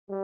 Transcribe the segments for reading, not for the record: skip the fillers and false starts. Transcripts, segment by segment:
Eu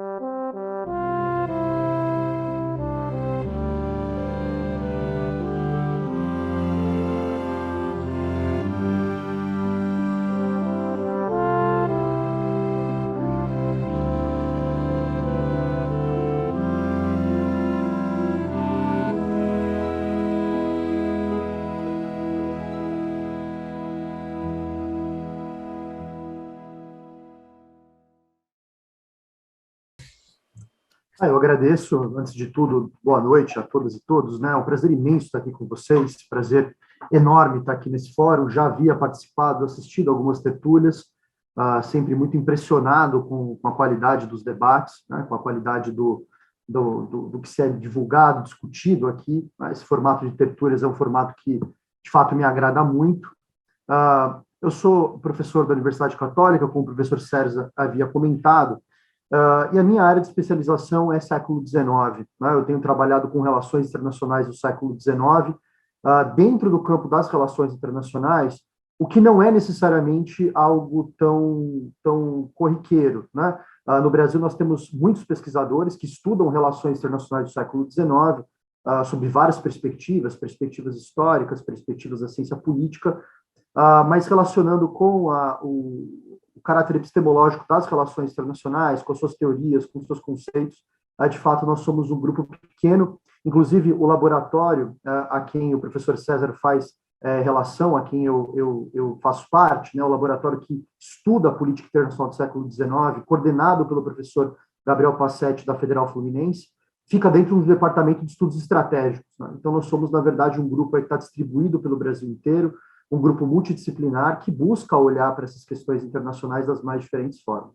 agradeço, antes de tudo, boa noite a todas e todos, né? É um prazer imenso estar aqui com vocês, prazer enorme estar aqui nesse fórum. Já havia participado, assistido algumas tertúlias, sempre muito impressionado com a qualidade dos debates, né? Com a qualidade do que se é divulgado, discutido aqui. Esse formato de tertúlias é um formato que, de fato, me agrada muito. Eu sou professor da Universidade Católica, como o professor César havia comentado, e a minha área de especialização é século XIX. Né? Eu tenho trabalhado com relações internacionais do século XIX. Dentro do campo das relações internacionais, o que não é necessariamente algo tão corriqueiro. Né? No Brasil, nós temos muitos pesquisadores que estudam relações internacionais do século XIX, sob várias perspectivas, perspectivas históricas, perspectivas da ciência política, mas relacionando com o caráter epistemológico das relações internacionais, com as suas teorias, com os seus conceitos. De fato, nós somos um grupo pequeno, inclusive o laboratório a quem o professor César faz relação, a quem eu faço parte, né, o laboratório que estuda a política internacional do século XIX, coordenado pelo professor Gabriel Passetti, da Federal Fluminense, fica dentro do Departamento de Estudos Estratégicos. Né? Então, nós somos, na verdade, um grupo que está distribuído pelo Brasil inteiro, um grupo multidisciplinar que busca olhar para essas questões internacionais das mais diferentes formas.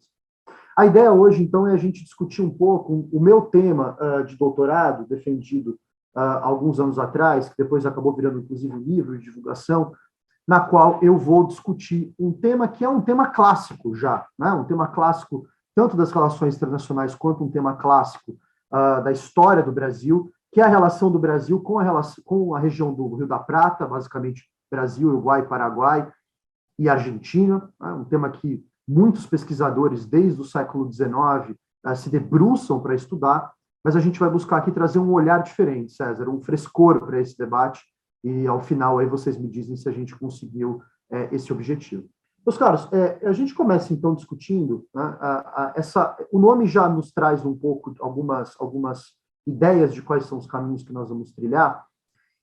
A ideia hoje, então, é a gente discutir um pouco o meu tema de doutorado, defendido alguns anos atrás, que depois acabou virando, inclusive, um livro de divulgação, na qual eu vou discutir um tema que é um tema clássico já, né? Um tema clássico tanto das relações internacionais quanto um tema clássico da história do Brasil, que é a relação do Brasil com a região do Rio da Prata, basicamente Brasil, Uruguai, Paraguai e Argentina, né? Um tema que muitos pesquisadores, desde o século XIX, se debruçam para estudar, mas a gente vai buscar aqui trazer um olhar diferente, César, um frescor para esse debate, e ao final aí vocês me dizem se a gente conseguiu esse objetivo. Meus caros, a gente começa então discutindo, né, o nome já nos traz um pouco algumas ideias de quais são os caminhos que nós vamos trilhar.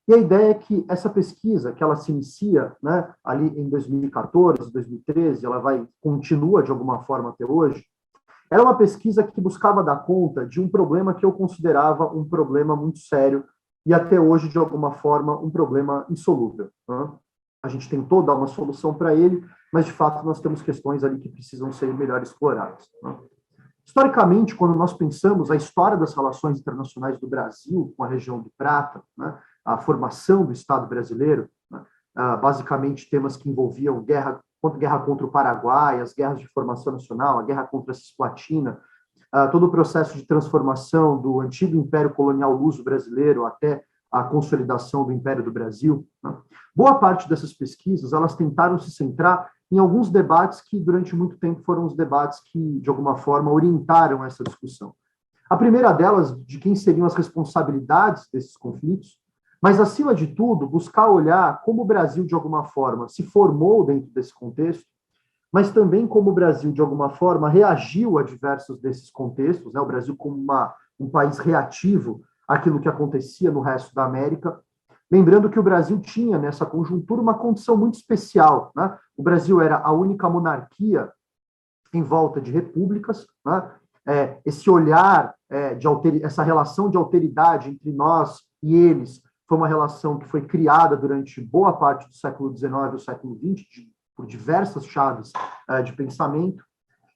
E a ideia é que essa pesquisa, que ela se inicia, né, ali em 2014, 2013, ela continua de alguma forma até hoje, era uma pesquisa que buscava dar conta de um problema que eu considerava um problema muito sério e até hoje, de alguma forma, um problema insolúvel. Né? A gente tentou dar uma solução para ele, mas, de fato, nós temos questões ali que precisam ser melhor exploradas. Né? Historicamente, quando nós pensamos a história das relações internacionais do Brasil com a região do Prata, né, a formação do Estado brasileiro, né, basicamente temas que envolviam guerra contra o Paraguai, as guerras de formação nacional, a guerra contra a Cisplatina, todo o processo de transformação do antigo Império Colonial Luso brasileiro até a consolidação do Império do Brasil. Né. Boa parte dessas pesquisas, elas tentaram se centrar em alguns debates que, durante muito tempo, foram os debates que, de alguma forma, orientaram essa discussão. A primeira delas, de quem seriam as responsabilidades desses conflitos, mas, acima de tudo, buscar olhar como o Brasil, de alguma forma, se formou dentro desse contexto, mas também como o Brasil, de alguma forma, reagiu a diversos desses contextos, né? O Brasil como um país reativo àquilo que acontecia no resto da América. Lembrando que o Brasil tinha, nessa conjuntura, uma condição muito especial. Né? O Brasil era a única monarquia em volta de repúblicas. Né? Esse olhar, essa relação de alteridade entre nós e eles, foi uma relação que foi criada durante boa parte do século XIX e do século XX, por diversas chaves de pensamento.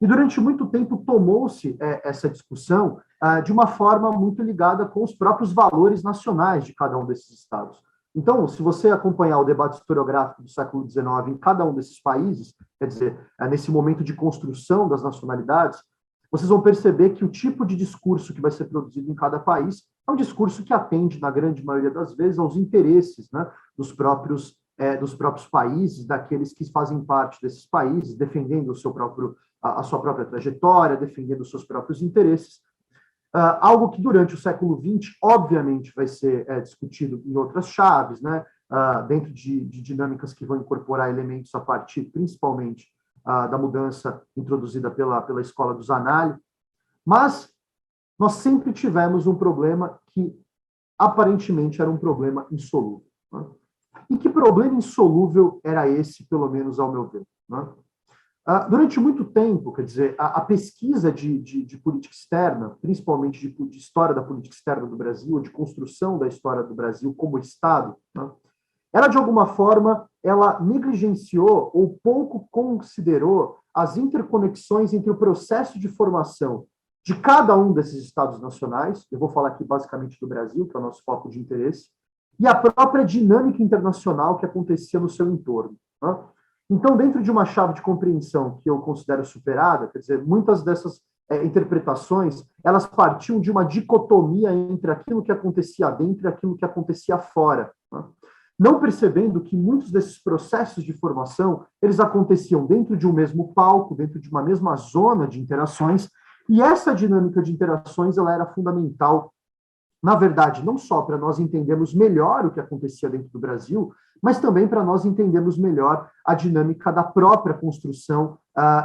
E durante muito tempo tomou-se essa discussão de uma forma muito ligada com os próprios valores nacionais de cada um desses estados. Então, se você acompanhar o debate historiográfico do século XIX em cada um desses países, quer dizer, nesse momento de construção das nacionalidades, vocês vão perceber que o tipo de discurso que vai ser produzido em cada país é um discurso que atende, na grande maioria das vezes, aos interesses, né, dos próprios países, daqueles que fazem parte desses países, defendendo o seu próprio a sua própria trajetória, defendendo os seus próprios interesses. Algo que durante o século XX, obviamente, vai ser discutido em outras chaves, né? Dentro de dinâmicas que vão incorporar elementos a partir, principalmente, da mudança introduzida pela escola do Zanelli. Mas nós sempre tivemos um problema que, aparentemente, era um problema insolúvel. Né? E que problema insolúvel era esse, pelo menos ao meu ver? Né? Durante muito tempo, quer dizer, a pesquisa de política externa, principalmente de história da política externa do Brasil, de construção da história do Brasil como Estado, né, ela, de alguma forma, ela negligenciou ou pouco considerou as interconexões entre o processo de formação de cada um desses Estados nacionais, eu vou falar aqui basicamente do Brasil, que é o nosso foco de interesse, e a própria dinâmica internacional que acontecia no seu entorno. Né? Então, dentro de uma chave de compreensão que eu considero superada, quer dizer, muitas dessas interpretações, elas partiam de uma dicotomia entre aquilo que acontecia dentro e aquilo que acontecia fora. Né? Não percebendo que muitos desses processos de formação, eles aconteciam dentro de um mesmo palco, dentro de uma mesma zona de interações, e essa dinâmica de interações, ela era fundamental, na verdade, não só para nós entendermos melhor o que acontecia dentro do Brasil, mas também para nós entendermos melhor a dinâmica da própria construção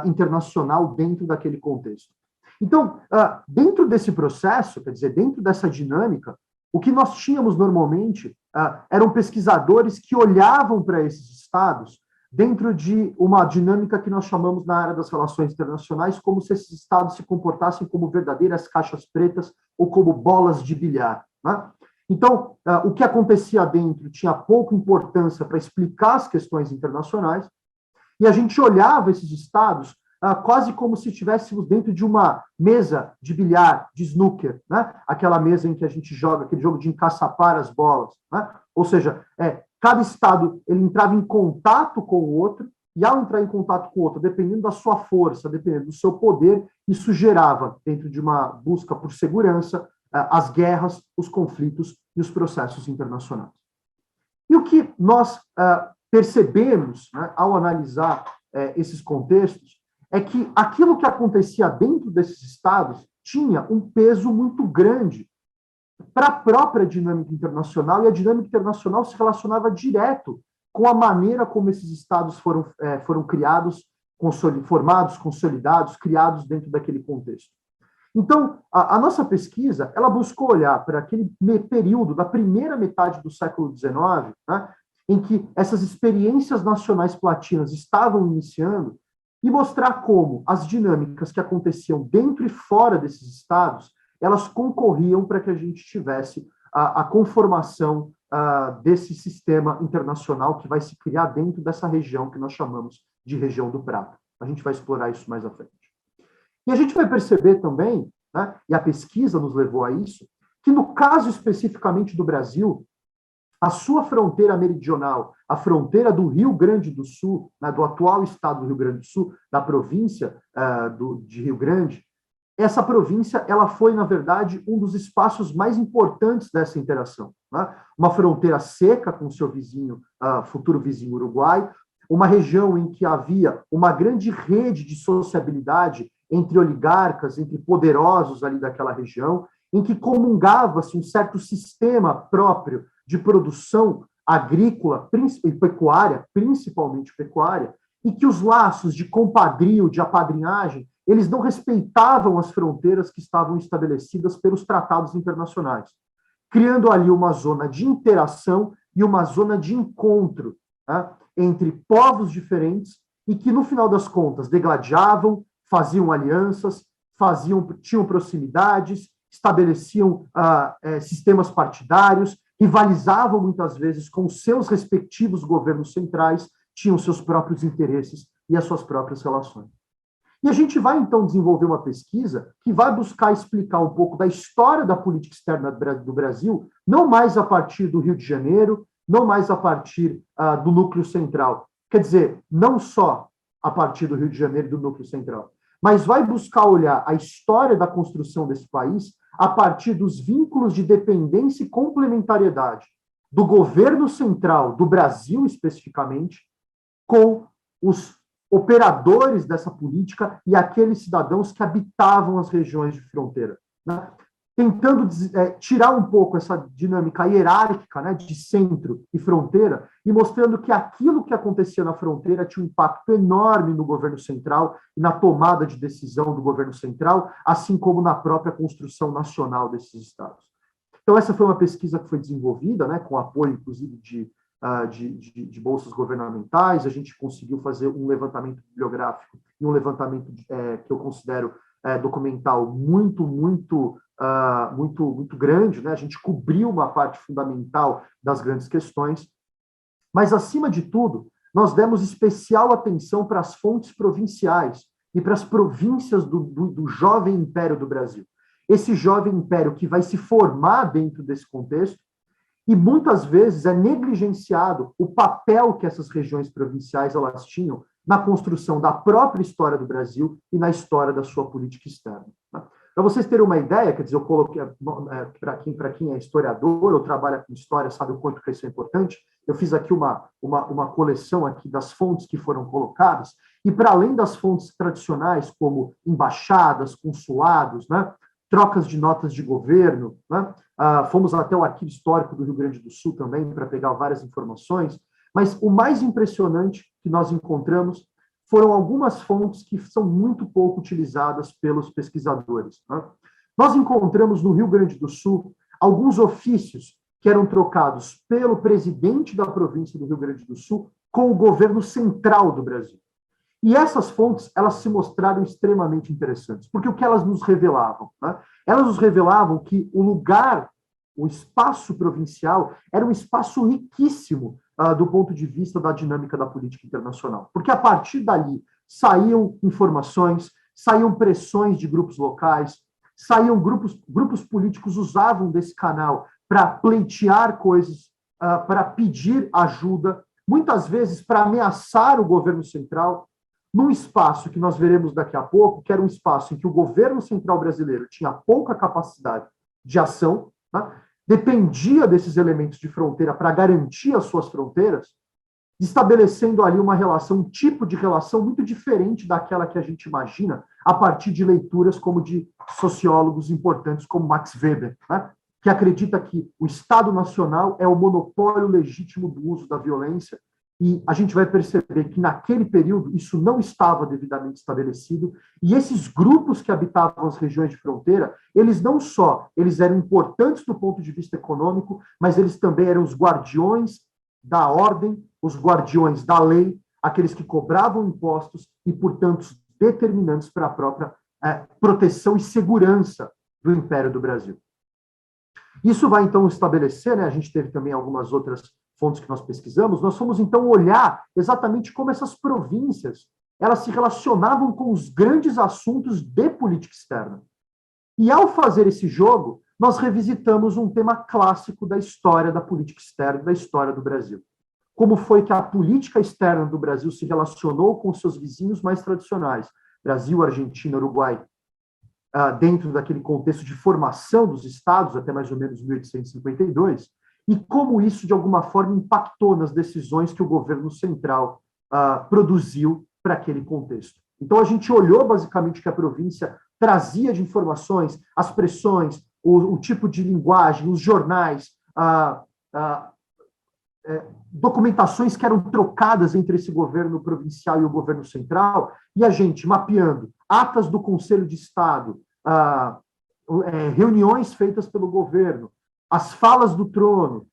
internacional dentro daquele contexto. Então, dentro desse processo, quer dizer, dentro dessa dinâmica, o que nós tínhamos normalmente eram pesquisadores que olhavam para esses estados dentro de uma dinâmica que nós chamamos na área das relações internacionais como se esses estados se comportassem como verdadeiras caixas pretas ou como bolas de bilhar. Né? Então, o que acontecia dentro tinha pouca importância para explicar as questões internacionais, e a gente olhava esses estados quase como se estivéssemos dentro de uma mesa de bilhar, de snooker, né? Aquela mesa em que a gente joga, aquele jogo de encaçapar as bolas. Né? Ou seja, cada estado ele entrava em contato com o outro, e ao entrar em contato com o outro, dependendo da sua força, dependendo do seu poder, isso gerava, dentro de uma busca por segurança, as guerras, os conflitos e os processos internacionais. E o que nós percebemos, né, ao analisar esses contextos, é que aquilo que acontecia dentro desses estados tinha um peso muito grande para a própria dinâmica internacional, e a dinâmica internacional se relacionava direto com a maneira como esses estados foram criados, formados, consolidados, criados dentro daquele contexto. Então, a nossa pesquisa, ela buscou olhar para aquele período da primeira metade do século XIX, né, em que essas experiências nacionais platinas estavam iniciando, e mostrar como as dinâmicas que aconteciam dentro e fora desses estados, elas concorriam para que a gente tivesse a conformação desse sistema internacional que vai se criar dentro dessa região que nós chamamos de região do Prata. A gente vai explorar isso mais à frente. E a gente vai perceber também, né, e a pesquisa nos levou a isso, que no caso especificamente do Brasil, a sua fronteira meridional, a fronteira do Rio Grande do Sul, né, do atual estado do Rio Grande do Sul, da província de Rio Grande, essa província ela foi, na verdade, um dos espaços mais importantes dessa interação. Né? Uma fronteira seca com seu vizinho, futuro vizinho Uruguai, uma região em que havia uma grande rede de sociabilidade entre oligarcas, entre poderosos ali daquela região, em que comungava-se um certo sistema próprio de produção agrícola e pecuária, principalmente pecuária, e que os laços de compadrio, de apadrinhagem, eles não respeitavam as fronteiras que estavam estabelecidas pelos tratados internacionais, criando ali uma zona de interação e uma zona de encontro, né, entre povos diferentes e que, no final das contas, degladiavam, faziam alianças, tinham proximidades, estabeleciam sistemas partidários, rivalizavam muitas vezes com os seus respectivos governos centrais, tinham seus próprios interesses e as suas próprias relações. E a gente vai, então, desenvolver uma pesquisa que vai buscar explicar um pouco da história da política externa do Brasil, não mais a partir do Rio de Janeiro, não mais a partir do núcleo central. Quer dizer, não só a partir do Rio de Janeiro e do núcleo central, mas vai buscar olhar a história da construção desse país a partir dos vínculos de dependência e complementariedade do governo central, do Brasil especificamente, com os operadores dessa política e aqueles cidadãos que habitavam as regiões de fronteira, né? Tentando tirar um pouco essa dinâmica hierárquica, né, de centro e fronteira, e mostrando que aquilo que acontecia na fronteira tinha um impacto enorme no governo central e na tomada de decisão do governo central, assim como na própria construção nacional desses estados. Então, essa foi uma pesquisa que foi desenvolvida, né, com apoio, inclusive, de bolsas governamentais. A gente conseguiu fazer um levantamento bibliográfico e um levantamento que eu considero documental muito grande, né? A gente cobriu uma parte fundamental das grandes questões, mas, acima de tudo, nós demos especial atenção para as fontes provinciais e para as províncias do jovem império do Brasil. Esse jovem império que vai se formar dentro desse contexto, e muitas vezes é negligenciado o papel que essas regiões provinciais elas tinham na construção da própria história do Brasil e na história da sua política externa. Para vocês terem uma ideia, quer dizer, eu coloquei, para quem é historiador ou trabalha com história, sabe o quanto que isso é importante, eu fiz aqui uma coleção aqui das fontes que foram colocadas, e para além das fontes tradicionais, como embaixadas, consulados, né, trocas de notas de governo, né, fomos até o Arquivo Histórico do Rio Grande do Sul também para pegar várias informações, mas o mais impressionante que nós encontramos foram algumas fontes que são muito pouco utilizadas pelos pesquisadores, né? Nós encontramos no Rio Grande do Sul alguns ofícios que eram trocados pelo presidente da província do Rio Grande do Sul com o governo central do Brasil. E essas fontes, elas se mostraram extremamente interessantes, porque o que elas nos revelavam, né? Elas nos revelavam que o lugar, o espaço provincial, era um espaço riquíssimo do ponto de vista da dinâmica da política internacional. Porque a partir dali saíam informações, saíam pressões de grupos locais, saíam grupos políticos usavam desse canal para pleitear coisas, para pedir ajuda, muitas vezes para ameaçar o governo central, num espaço que nós veremos daqui a pouco, que era um espaço em que o governo central brasileiro tinha pouca capacidade de ação, né? Dependia desses elementos de fronteira para garantir as suas fronteiras, estabelecendo ali uma relação, um tipo de relação muito diferente daquela que a gente imagina a partir de leituras como de sociólogos importantes como Max Weber, né? Que acredita que o Estado Nacional é o monopólio legítimo do uso da violência, e a gente vai perceber que naquele período isso não estava devidamente estabelecido, e esses grupos que habitavam as regiões de fronteira, eles eram importantes do ponto de vista econômico, mas eles também eram os guardiões da ordem, os guardiões da lei, aqueles que cobravam impostos e, portanto, determinantes para a própria proteção e segurança do Império do Brasil. Isso vai, então, estabelecer, né, a gente teve também algumas outras fontes que nós pesquisamos, nós fomos, então, olhar exatamente como essas províncias elas se relacionavam com os grandes assuntos de política externa. E, ao fazer esse jogo, nós revisitamos um tema clássico da história da política externa, da história do Brasil. Como foi que a política externa do Brasil se relacionou com seus vizinhos mais tradicionais, Brasil, Argentina, Uruguai, dentro daquele contexto de formação dos estados, até mais ou menos 1852, e como isso, de alguma forma, impactou nas decisões que o governo central produziu para aquele contexto. Então, a gente olhou, basicamente, que a província trazia de informações, as pressões, o tipo de linguagem, os jornais, documentações que eram trocadas entre esse governo provincial e o governo central, e a gente mapeando atas do Conselho de Estado, reuniões feitas pelo governo, as falas do trono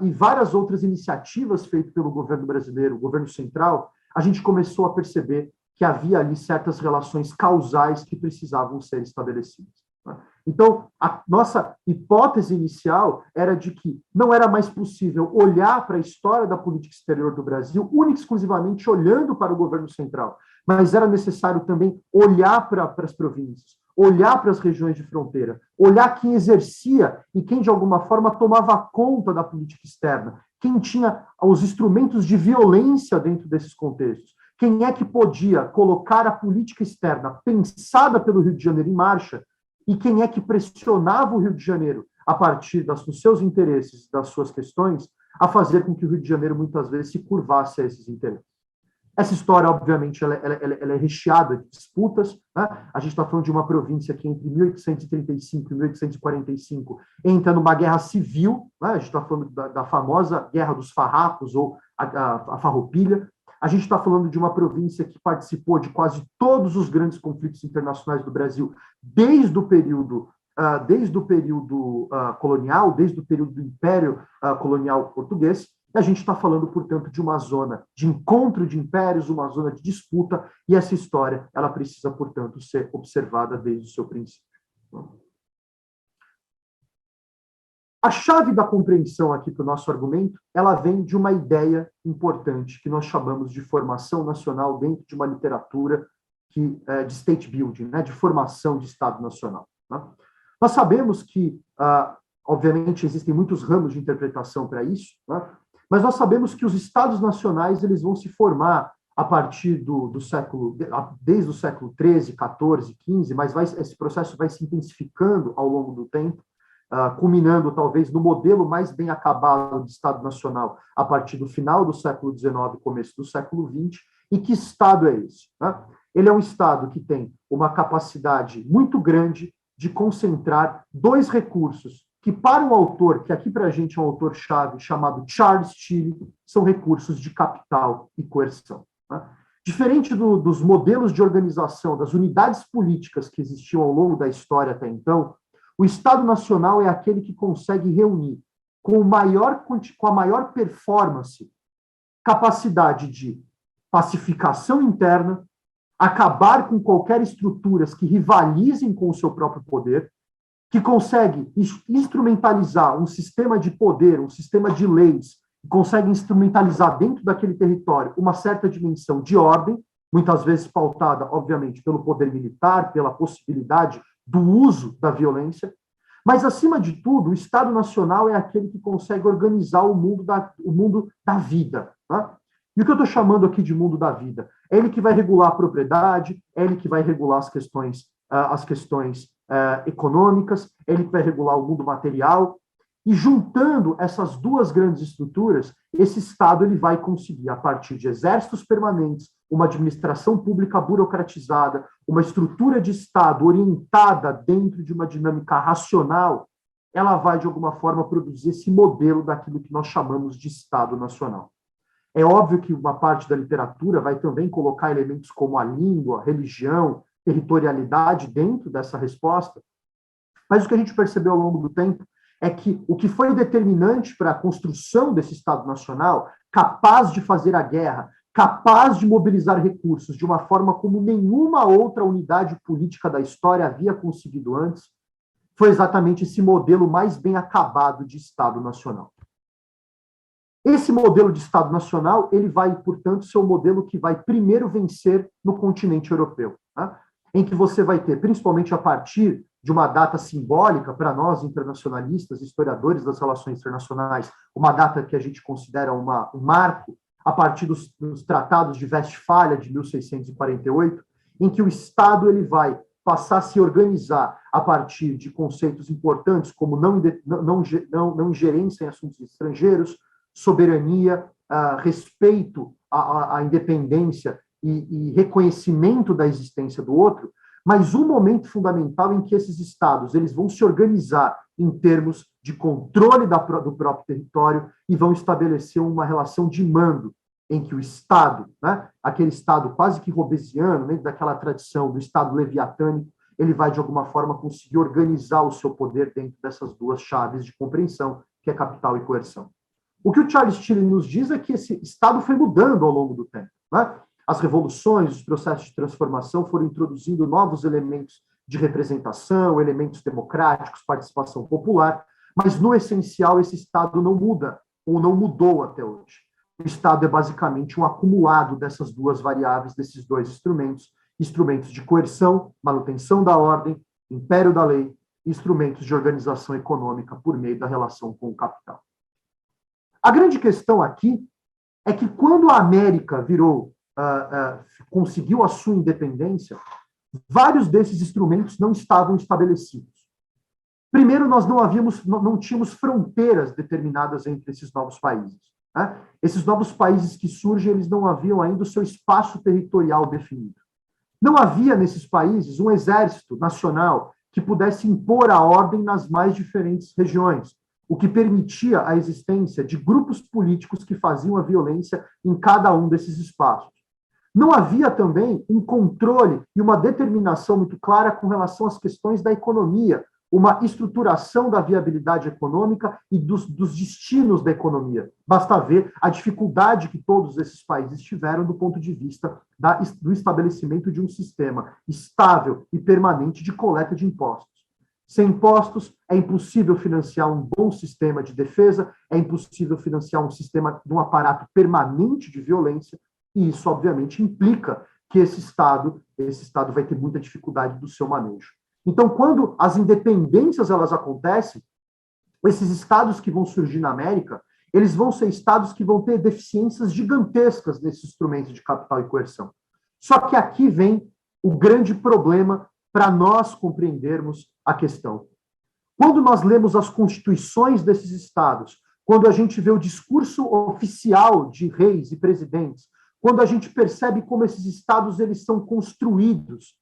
e várias outras iniciativas feitas pelo governo brasileiro, o governo central, a gente começou a perceber que havia ali certas relações causais que precisavam ser estabelecidas. Então, a nossa hipótese inicial era de que não era mais possível olhar para a história da política exterior do Brasil única e exclusivamente olhando para o governo central, mas era necessário também olhar para as províncias, olhar para as regiões de fronteira, olhar quem exercia e quem, de alguma forma, tomava conta da política externa, quem tinha os instrumentos de violência dentro desses contextos, quem é que podia colocar a política externa pensada pelo Rio de Janeiro em marcha, e quem é que pressionava o Rio de Janeiro, a partir dos seus interesses, das suas questões, a fazer com que o Rio de Janeiro, muitas vezes, se curvasse a esses interesses. Essa história, obviamente, ela é recheada de disputas, né? A gente está falando de uma província que entre 1835 e 1845 entra numa guerra civil, né? A gente está falando da famosa Guerra dos Farrapos, ou a Farroupilha. A gente está falando de uma província que participou de quase todos os grandes conflitos internacionais do Brasil, desde o período colonial, desde o período do Império Colonial Português. A gente está falando, portanto, de uma zona de encontro de impérios, uma zona de disputa, e essa história ela precisa, portanto, ser observada desde o seu princípio. A chave da compreensão aqui para o nosso argumento, ela vem de uma ideia importante que nós chamamos de formação nacional dentro de uma literatura de state building, né, de formação de Estado nacional. Né? Nós sabemos que, obviamente, existem muitos ramos de interpretação para isso, né? Mas nós sabemos que os Estados nacionais eles vão se formar a partir desde o século XIII, XIV, XV, mas esse processo vai se intensificando ao longo do tempo, culminando talvez no modelo mais bem acabado de Estado nacional a partir do final do século XIX, começo do século XX. E que Estado é esse? Né? Ele é um Estado que tem uma capacidade muito grande de concentrar dois recursos que, para um autor, que aqui para a gente é um autor-chave, chamado Charles Tilly, são recursos de capital e coerção. Né? Diferente dos modelos de organização, das unidades políticas que existiam ao longo da história até então, o Estado Nacional é aquele que consegue reunir com a maior performance, capacidade de pacificação interna, acabar com qualquer estruturas que rivalizem com o seu próprio poder, que consegue instrumentalizar um sistema de poder, um sistema de leis, consegue instrumentalizar dentro daquele território uma certa dimensão de ordem, muitas vezes pautada, obviamente, pelo poder militar, pela possibilidade do uso da violência, mas, acima de tudo, o Estado Nacional é aquele que consegue organizar o mundo da vida. Tá? E o que eu estou chamando aqui de mundo da vida? É ele que vai regular a propriedade, é ele que vai regular as questões econômicas, é ele que vai regular o mundo material. E juntando essas duas grandes estruturas, esse Estado ele vai conseguir, a partir de exércitos permanentes, uma administração pública burocratizada, uma estrutura de Estado orientada dentro de uma dinâmica racional, ela vai, de alguma forma, produzir esse modelo daquilo que nós chamamos de Estado Nacional. É óbvio que uma parte da literatura vai também colocar elementos como a língua, a religião, territorialidade dentro dessa resposta, mas o que a gente percebeu ao longo do tempo é que o que foi determinante para a construção desse Estado Nacional, capaz de fazer a guerra, capaz de mobilizar recursos de uma forma como nenhuma outra unidade política da história havia conseguido antes, foi exatamente esse modelo mais bem acabado de Estado Nacional. Esse modelo de Estado Nacional, ele vai, portanto, ser o modelo que vai primeiro vencer no continente europeu, né? Em que você vai ter, principalmente a partir de uma data simbólica para nós, internacionalistas, historiadores das relações internacionais, uma data que a gente considera um marco, a partir dos tratados de Westfália de 1648, em que o Estado ele vai passar a se organizar a partir de conceitos importantes como não ingerência em assuntos estrangeiros, soberania, respeito à independência e reconhecimento da existência do outro, mas um momento fundamental em que esses estados eles vão se organizar em termos de controle do próprio território e vão estabelecer uma relação de mando em que o Estado, né, aquele Estado quase que robesiano, dentro daquela tradição do Estado leviatânico, ele vai, de alguma forma, conseguir organizar o seu poder dentro dessas duas chaves de compreensão, que é capital e coerção. O que o Charles Tilly nos diz é que esse Estado foi mudando ao longo do tempo, né? As revoluções, os processos de transformação foram introduzindo novos elementos de representação, elementos democráticos, participação popular, mas, no essencial, esse Estado não muda, ou não mudou até hoje. O Estado é basicamente um acumulado dessas duas variáveis, desses dois instrumentos, instrumentos de coerção, manutenção da ordem, império da lei, instrumentos de organização econômica por meio da relação com o capital. A grande questão aqui é que quando a América conseguiu a sua independência, vários desses instrumentos não estavam estabelecidos. Primeiro, nós não tínhamos fronteiras determinadas entre esses novos países. né? Esses novos países que surgem, eles não haviam ainda o seu espaço territorial definido. Não havia nesses países um exército nacional que pudesse impor a ordem nas mais diferentes regiões, o que permitia a existência de grupos políticos que faziam a violência em cada um desses espaços. Não havia também um controle e uma determinação muito clara com relação às questões da economia, uma estruturação da viabilidade econômica e dos destinos da economia. Basta ver a dificuldade que todos esses países tiveram do ponto de vista do estabelecimento de um sistema estável e permanente de coleta de impostos. Sem impostos, é impossível financiar um bom sistema de defesa, é impossível financiar um sistema de um aparato permanente de violência, e isso, obviamente, implica que esse Estado vai ter muita dificuldade do seu manejo. Então, quando as independências elas acontecem, esses estados que vão surgir na América, eles vão ser estados que vão ter deficiências gigantescas nesses instrumentos de capital e coerção. Só que aqui vem o grande problema para nós compreendermos a questão. Quando nós lemos as constituições desses estados, quando a gente vê o discurso oficial de reis e presidentes, quando a gente percebe como esses estados eles são construídos,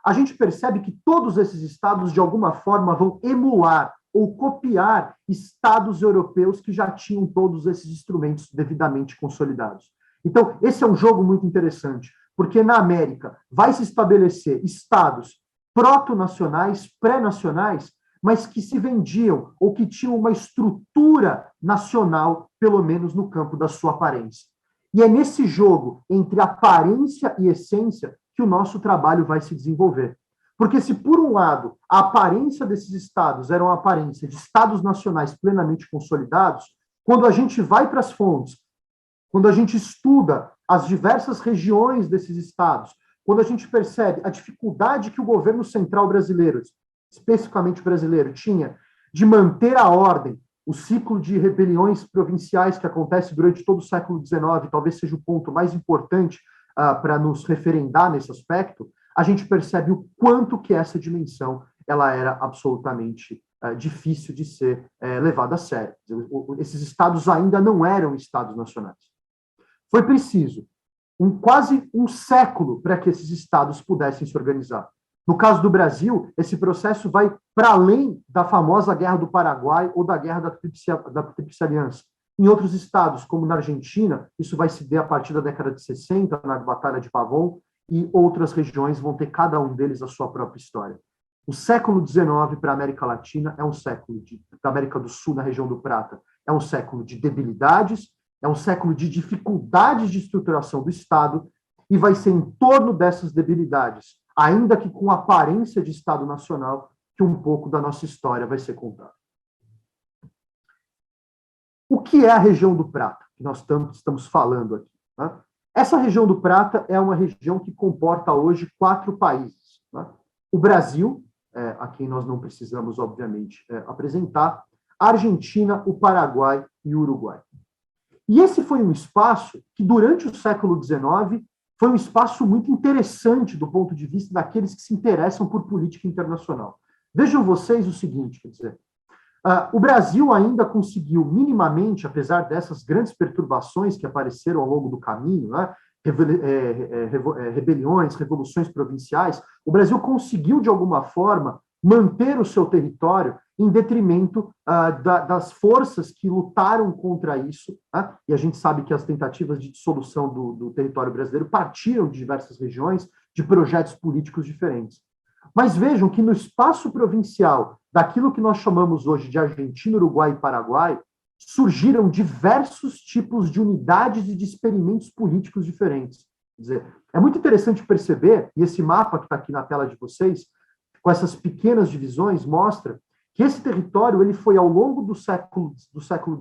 a gente percebe que todos esses estados, de alguma forma, vão emular ou copiar estados europeus que já tinham todos esses instrumentos devidamente consolidados. Então, esse é um jogo muito interessante, porque na América vai se estabelecer estados proto-nacionais, pré-nacionais, mas que se vendiam ou que tinham uma estrutura nacional, pelo menos no campo da sua aparência. E é nesse jogo entre aparência e essência que o nosso trabalho vai se desenvolver. Porque se, por um lado, a aparência desses estados era uma aparência de estados nacionais plenamente consolidados, quando a gente vai para as fontes, quando a gente estuda as diversas regiões desses estados, quando a gente percebe a dificuldade que o governo central brasileiro, especificamente brasileiro, tinha de manter a ordem, o ciclo de rebeliões provinciais que acontece durante todo o século XIX, talvez seja o ponto mais importante para nos referendar nesse aspecto, a gente percebe o quanto que essa dimensão ela era absolutamente difícil de ser levada a sério. Esses estados ainda não eram estados nacionais. Foi preciso quase um século para que esses estados pudessem se organizar. No caso do Brasil, esse processo vai para além da famosa Guerra do Paraguai ou da Guerra da Tríplice Aliança. Em outros estados, como na Argentina, isso vai se dar a partir da década de 60, na Batalha de Pavón, e outras regiões vão ter cada um deles a sua própria história. O século XIX para a América Latina é um século da América do Sul, na região do Prata, é um século de debilidades, é um século de dificuldades de estruturação do Estado, e vai ser em torno dessas debilidades, ainda que com aparência de Estado nacional, que um pouco da nossa história vai ser contada. O que é a região do Prata, que nós estamos falando aqui? Né? Essa região do Prata é uma região que comporta hoje 4 países. Né? O Brasil, a quem nós não precisamos, obviamente, apresentar, a Argentina, o Paraguai e o Uruguai. E esse foi um espaço que, durante o século XIX, foi um espaço muito interessante do ponto de vista daqueles que se interessam por política internacional. Vejam vocês o seguinte, quer dizer, o Brasil ainda conseguiu minimamente, apesar dessas grandes perturbações que apareceram ao longo do caminho, né, rebeliões, revoluções provinciais, o Brasil conseguiu, de alguma forma, manter o seu território em detrimento das forças que lutaram contra isso, né? E a gente sabe que as tentativas de dissolução do território brasileiro partiram de diversas regiões, de projetos políticos diferentes. Mas vejam que no espaço provincial, daquilo que nós chamamos hoje de Argentina, Uruguai e Paraguai, surgiram diversos tipos de unidades e de experimentos políticos diferentes. Quer dizer, é muito interessante perceber, e esse mapa que está aqui na tela de vocês, com essas pequenas divisões, mostra que esse território ele foi, ao longo do século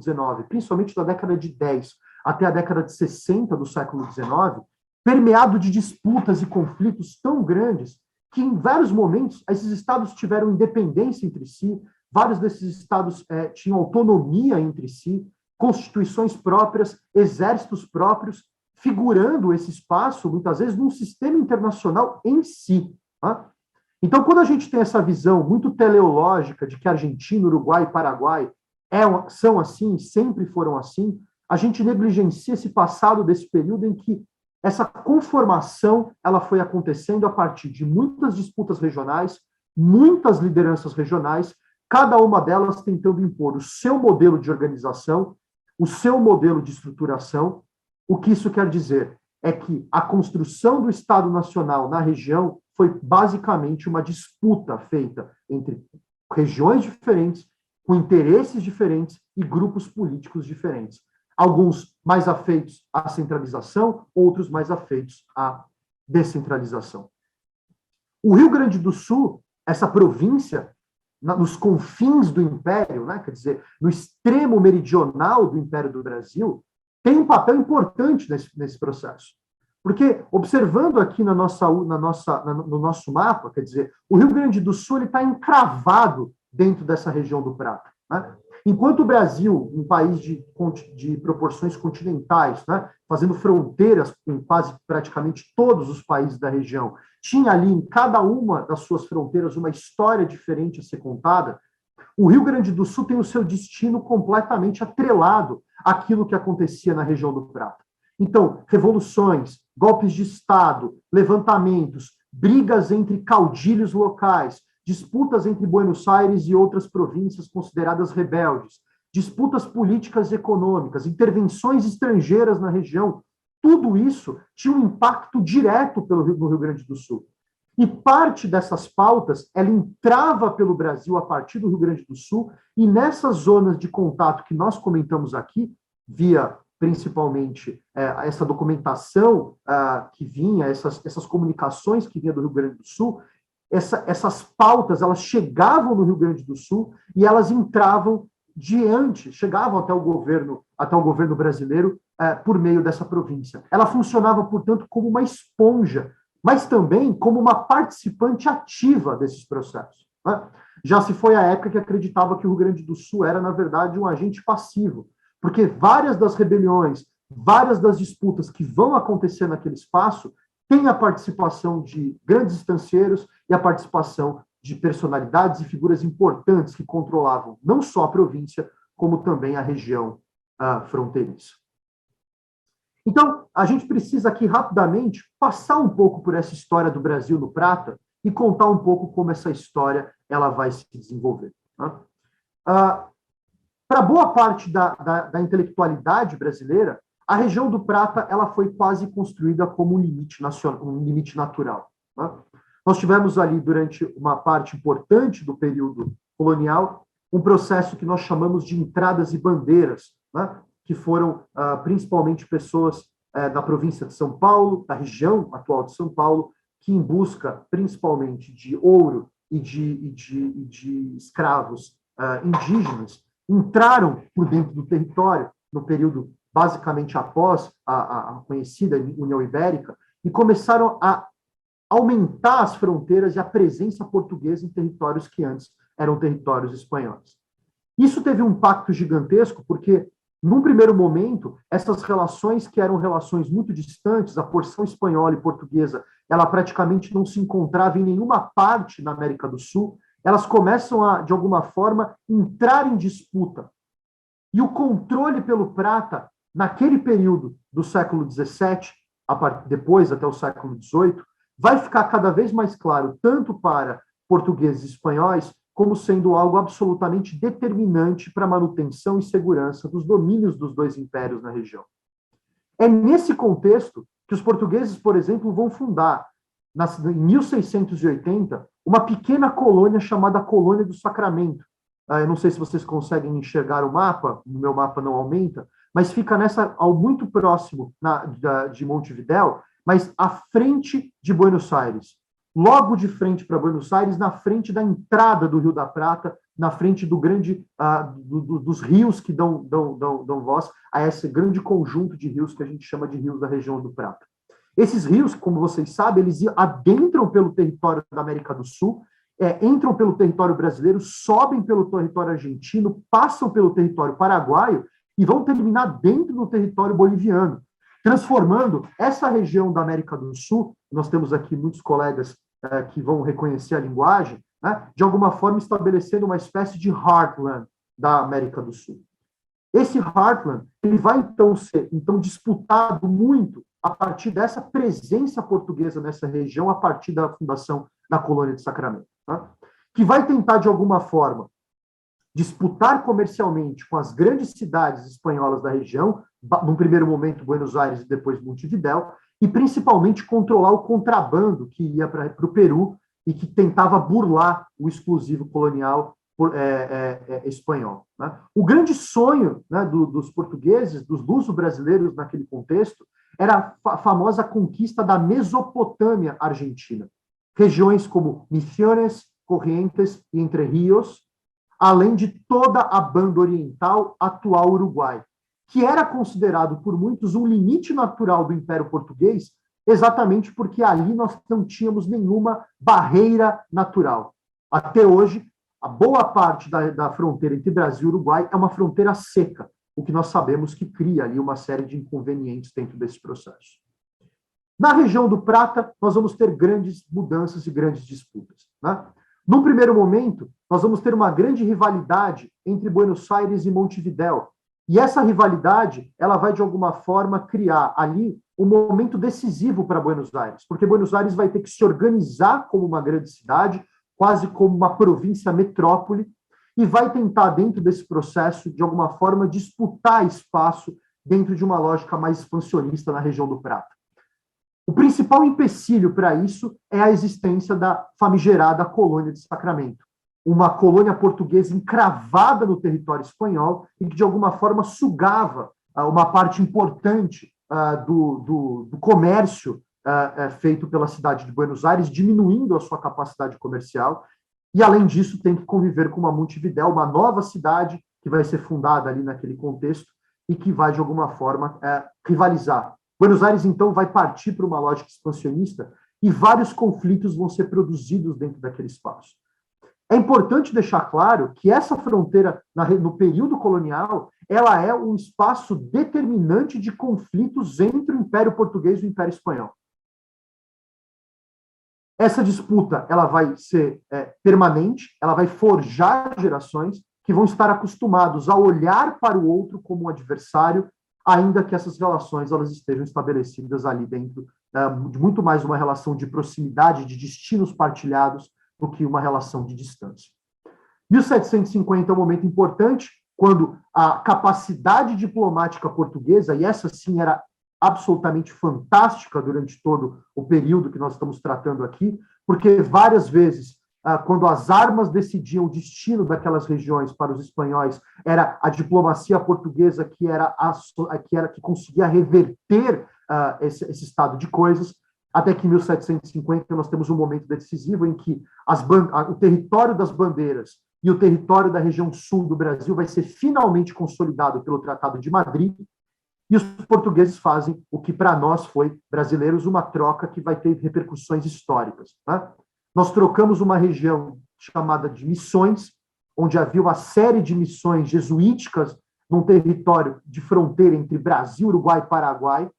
XIX, principalmente da década de 10 até a década de 60 do século XIX, permeado de disputas e conflitos tão grandes que, em vários momentos, esses estados tiveram independência entre si, vários desses estados tinham autonomia entre si, constituições próprias, exércitos próprios, figurando esse espaço, muitas vezes, num sistema internacional em si. Tá? Então, quando a gente tem essa visão muito teleológica de que Argentina, Uruguai e Paraguai são assim, sempre foram assim, a gente negligencia esse passado desse período em que essa conformação ela foi acontecendo a partir de muitas disputas regionais, muitas lideranças regionais, cada uma delas tentando impor o seu modelo de organização, o seu modelo de estruturação. O que isso quer dizer? É que a construção do Estado Nacional na região foi basicamente uma disputa feita entre regiões diferentes, com interesses diferentes e grupos políticos diferentes. Alguns mais afeitos à centralização, outros mais afeitos à descentralização. O Rio Grande do Sul, essa província, nos confins do Império, né, quer dizer, no extremo meridional do Império do Brasil, tem um papel importante nesse processo. Porque, observando aqui no nosso mapa, quer dizer, o Rio Grande do Sul está encravado dentro dessa região do Prata. Né? Enquanto o Brasil, um país de proporções continentais, né, fazendo fronteiras com quase praticamente todos os países da região, tinha ali em cada uma das suas fronteiras uma história diferente a ser contada, o Rio Grande do Sul tem o seu destino completamente atrelado àquilo que acontecia na região do Prata. Então, revoluções, golpes de Estado, levantamentos, brigas entre caudilhos locais, disputas entre Buenos Aires e outras províncias consideradas rebeldes, disputas políticas e econômicas, intervenções estrangeiras na região, tudo isso tinha um impacto direto no Rio Grande do Sul. E parte dessas pautas, ela entrava pelo Brasil a partir do Rio Grande do Sul, e nessas zonas de contato que nós comentamos aqui, via principalmente essa documentação que vinha, essas comunicações que vinha do Rio Grande do Sul, essas pautas, elas chegavam no Rio Grande do Sul e elas entravam chegavam até o governo brasileiro por meio dessa província. Ela funcionava, portanto, como uma esponja, mas também como uma participante ativa desses processos. Né? Já se foi a época que acreditava que o Rio Grande do Sul era, na verdade, um agente passivo, porque várias das rebeliões, várias das disputas que vão acontecer naquele espaço têm a participação de grandes estancieiros e a participação de personalidades e figuras importantes que controlavam não só a província, como também a região fronteiriça. Então, a gente precisa aqui rapidamente passar um pouco por essa história do Brasil no Prata e contar um pouco como essa história ela vai se desenvolver. Né? Para boa parte da intelectualidade brasileira, a região do Prata ela foi quase construída como um limite natural. Né? Nós tivemos ali, durante uma parte importante do período colonial, um processo que nós chamamos de entradas e bandeiras, né? Que foram principalmente pessoas da província de São Paulo, da região atual de São Paulo, que em busca principalmente de ouro e de escravos indígenas, entraram por dentro do território, no período basicamente após a conhecida União Ibérica, e começaram a aumentar as fronteiras e a presença portuguesa em territórios que antes eram territórios espanhóis. Isso teve um impacto gigantesco, porque, num primeiro momento, essas relações, que eram relações muito distantes, a porção espanhola e portuguesa, ela praticamente não se encontrava em nenhuma parte na América do Sul, elas começam a, de alguma forma, entrar em disputa. E o controle pelo prata, naquele período do século XVII, depois até o século XVIII, vai ficar cada vez mais claro, tanto para portugueses e espanhóis, como sendo algo absolutamente determinante para a manutenção e segurança dos domínios dos dois impérios na região. É nesse contexto que os portugueses, por exemplo, vão fundar, em 1680, uma pequena colônia chamada Colônia do Sacramento. Eu não sei se vocês conseguem enxergar o mapa, o meu mapa não aumenta, mas fica muito próximo de Montevidéu, mas à frente de Buenos Aires. Logo de frente para Buenos Aires, na frente da entrada do Rio da Prata, na frente dos rios que dão voz a esse grande conjunto de rios que a gente chama de rios da região do Prata. Esses rios, como vocês sabem, eles adentram pelo território da América do Sul, entram pelo território brasileiro, sobem pelo território argentino, passam pelo território paraguaio e vão terminar dentro do território boliviano, transformando essa região da América do Sul, nós temos aqui muitos colegas que vão reconhecer a linguagem, né, de alguma forma estabelecendo uma espécie de heartland da América do Sul. Esse heartland ele vai então ser disputado muito a partir dessa presença portuguesa nessa região, a partir da fundação da colônia de Sacramento, tá? Que vai tentar, de alguma forma, disputar comercialmente com as grandes cidades espanholas da região, num primeiro momento Buenos Aires e depois Montevidéu, e principalmente controlar o contrabando que ia para o Peru e que tentava burlar o exclusivo colonial espanhol, né? O grande sonho, né, dos portugueses, dos luso-brasileiros naquele contexto, era a famosa conquista da Mesopotâmia argentina. Regiões como Misiones, Corrientes e Entre Rios, além de toda a banda oriental, atual Uruguai, que era considerado por muitos um limite natural do Império Português, exatamente porque ali nós não tínhamos nenhuma barreira natural. Até hoje, a boa parte da fronteira entre Brasil e Uruguai é uma fronteira seca, o que nós sabemos que cria ali uma série de inconvenientes dentro desse processo. Na região do Prata, nós vamos ter grandes mudanças e grandes disputas, né? Num primeiro momento, nós vamos ter uma grande rivalidade entre Buenos Aires e Montevidéu. E essa rivalidade, ela vai, de alguma forma, criar ali um momento decisivo para Buenos Aires, porque Buenos Aires vai ter que se organizar como uma grande cidade, quase como uma província metrópole, e vai tentar, dentro desse processo, de alguma forma, disputar espaço dentro de uma lógica mais expansionista na região do Prata. O principal empecilho para isso é a existência da famigerada colônia de Sacramento, uma colônia portuguesa encravada no território espanhol e que, de alguma forma, sugava uma parte importante do comércio feito pela cidade de Buenos Aires, diminuindo a sua capacidade comercial, e, além disso, tem que conviver com uma Montevidéu, uma nova cidade que vai ser fundada ali naquele contexto e que vai, de alguma forma, rivalizar. Buenos Aires, então, vai partir para uma lógica expansionista e vários conflitos vão ser produzidos dentro daquele espaço. É importante deixar claro que essa fronteira, no período colonial, ela é um espaço determinante de conflitos entre o Império Português e o Império Espanhol. Essa disputa ela vai ser permanente, ela vai forjar gerações que vão estar acostumados a olhar para o outro como um adversário, ainda que essas relações elas estejam estabelecidas ali dentro de muito mais uma relação de proximidade, de destinos partilhados, do que uma relação de distância. 1750 é um momento importante, quando a capacidade diplomática portuguesa, e essa sim era absolutamente fantástica durante todo o período que nós estamos tratando aqui, porque várias vezes, quando as armas decidiam o destino daquelas regiões para os espanhóis, era a diplomacia portuguesa que conseguia reverter esse estado de coisas, até que em 1750 nós temos um momento decisivo em que o território das bandeiras e o território da região sul do Brasil vai ser finalmente consolidado pelo Tratado de Madrid, e os portugueses fazem o que para nós foi, brasileiros, uma troca que vai ter repercussões históricas, né? Nós trocamos uma região chamada de Missões, onde havia uma série de missões jesuíticas num território de fronteira entre Brasil, Uruguai e Paraguai,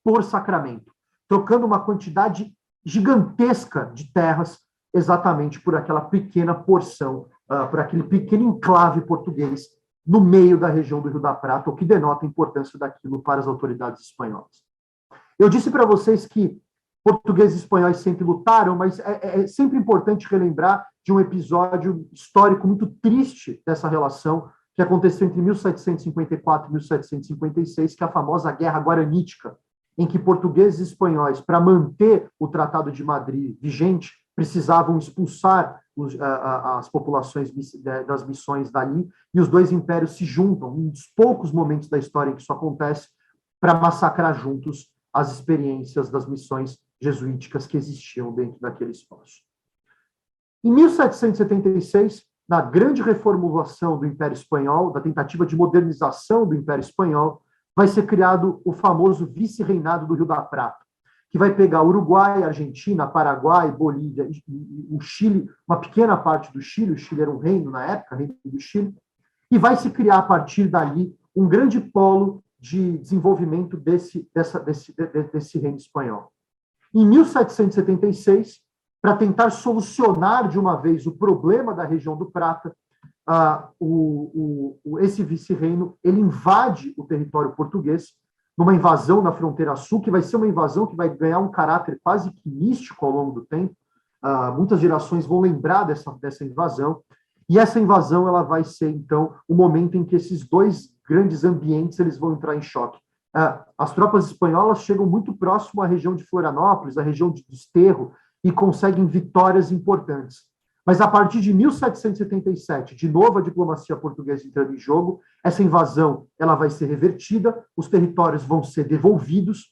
por Sacramento, trocando uma quantidade gigantesca de terras exatamente por aquela pequena porção, por aquele pequeno enclave português no meio da região do Rio da Prata, o que denota a importância daquilo para as autoridades espanholas. Eu disse para vocês que portugueses e espanhóis sempre lutaram, mas é sempre importante relembrar de um episódio histórico muito triste dessa relação que aconteceu entre 1754 e 1756, que é a famosa Guerra Guaranítica, em que portugueses e espanhóis, para manter o Tratado de Madrid vigente, precisavam expulsar as populações das missões dali, e os dois impérios se juntam, um dos poucos momentos da história em que isso acontece, para massacrar juntos as experiências das missões jesuíticas que existiam dentro daquele espaço. Em 1776, na grande reformulação do Império Espanhol, da tentativa de modernização do Império Espanhol, vai ser criado o famoso vice-reinado do Rio da Prata, que vai pegar Uruguai, Argentina, Paraguai, Bolívia e o Chile, uma pequena parte do Chile, o Chile era um reino na época, reino do Chile, e vai se criar a partir dali um grande polo de desenvolvimento desse reino espanhol. Em 1776, para tentar solucionar de uma vez o problema da região do Prata, esse vice-reino ele invade o território português numa invasão na fronteira sul, que vai ser uma invasão que vai ganhar um caráter quase que místico ao longo do tempo. Muitas gerações vão lembrar dessa invasão, e essa invasão ela vai ser, então, o momento em que esses dois grandes ambientes eles vão entrar em choque. As tropas espanholas chegam muito próximo à região de Florianópolis, à região de Desterro, e conseguem vitórias importantes. Mas a partir de 1777, de novo a diplomacia portuguesa entrando em jogo, essa invasão ela vai ser revertida, os territórios vão ser devolvidos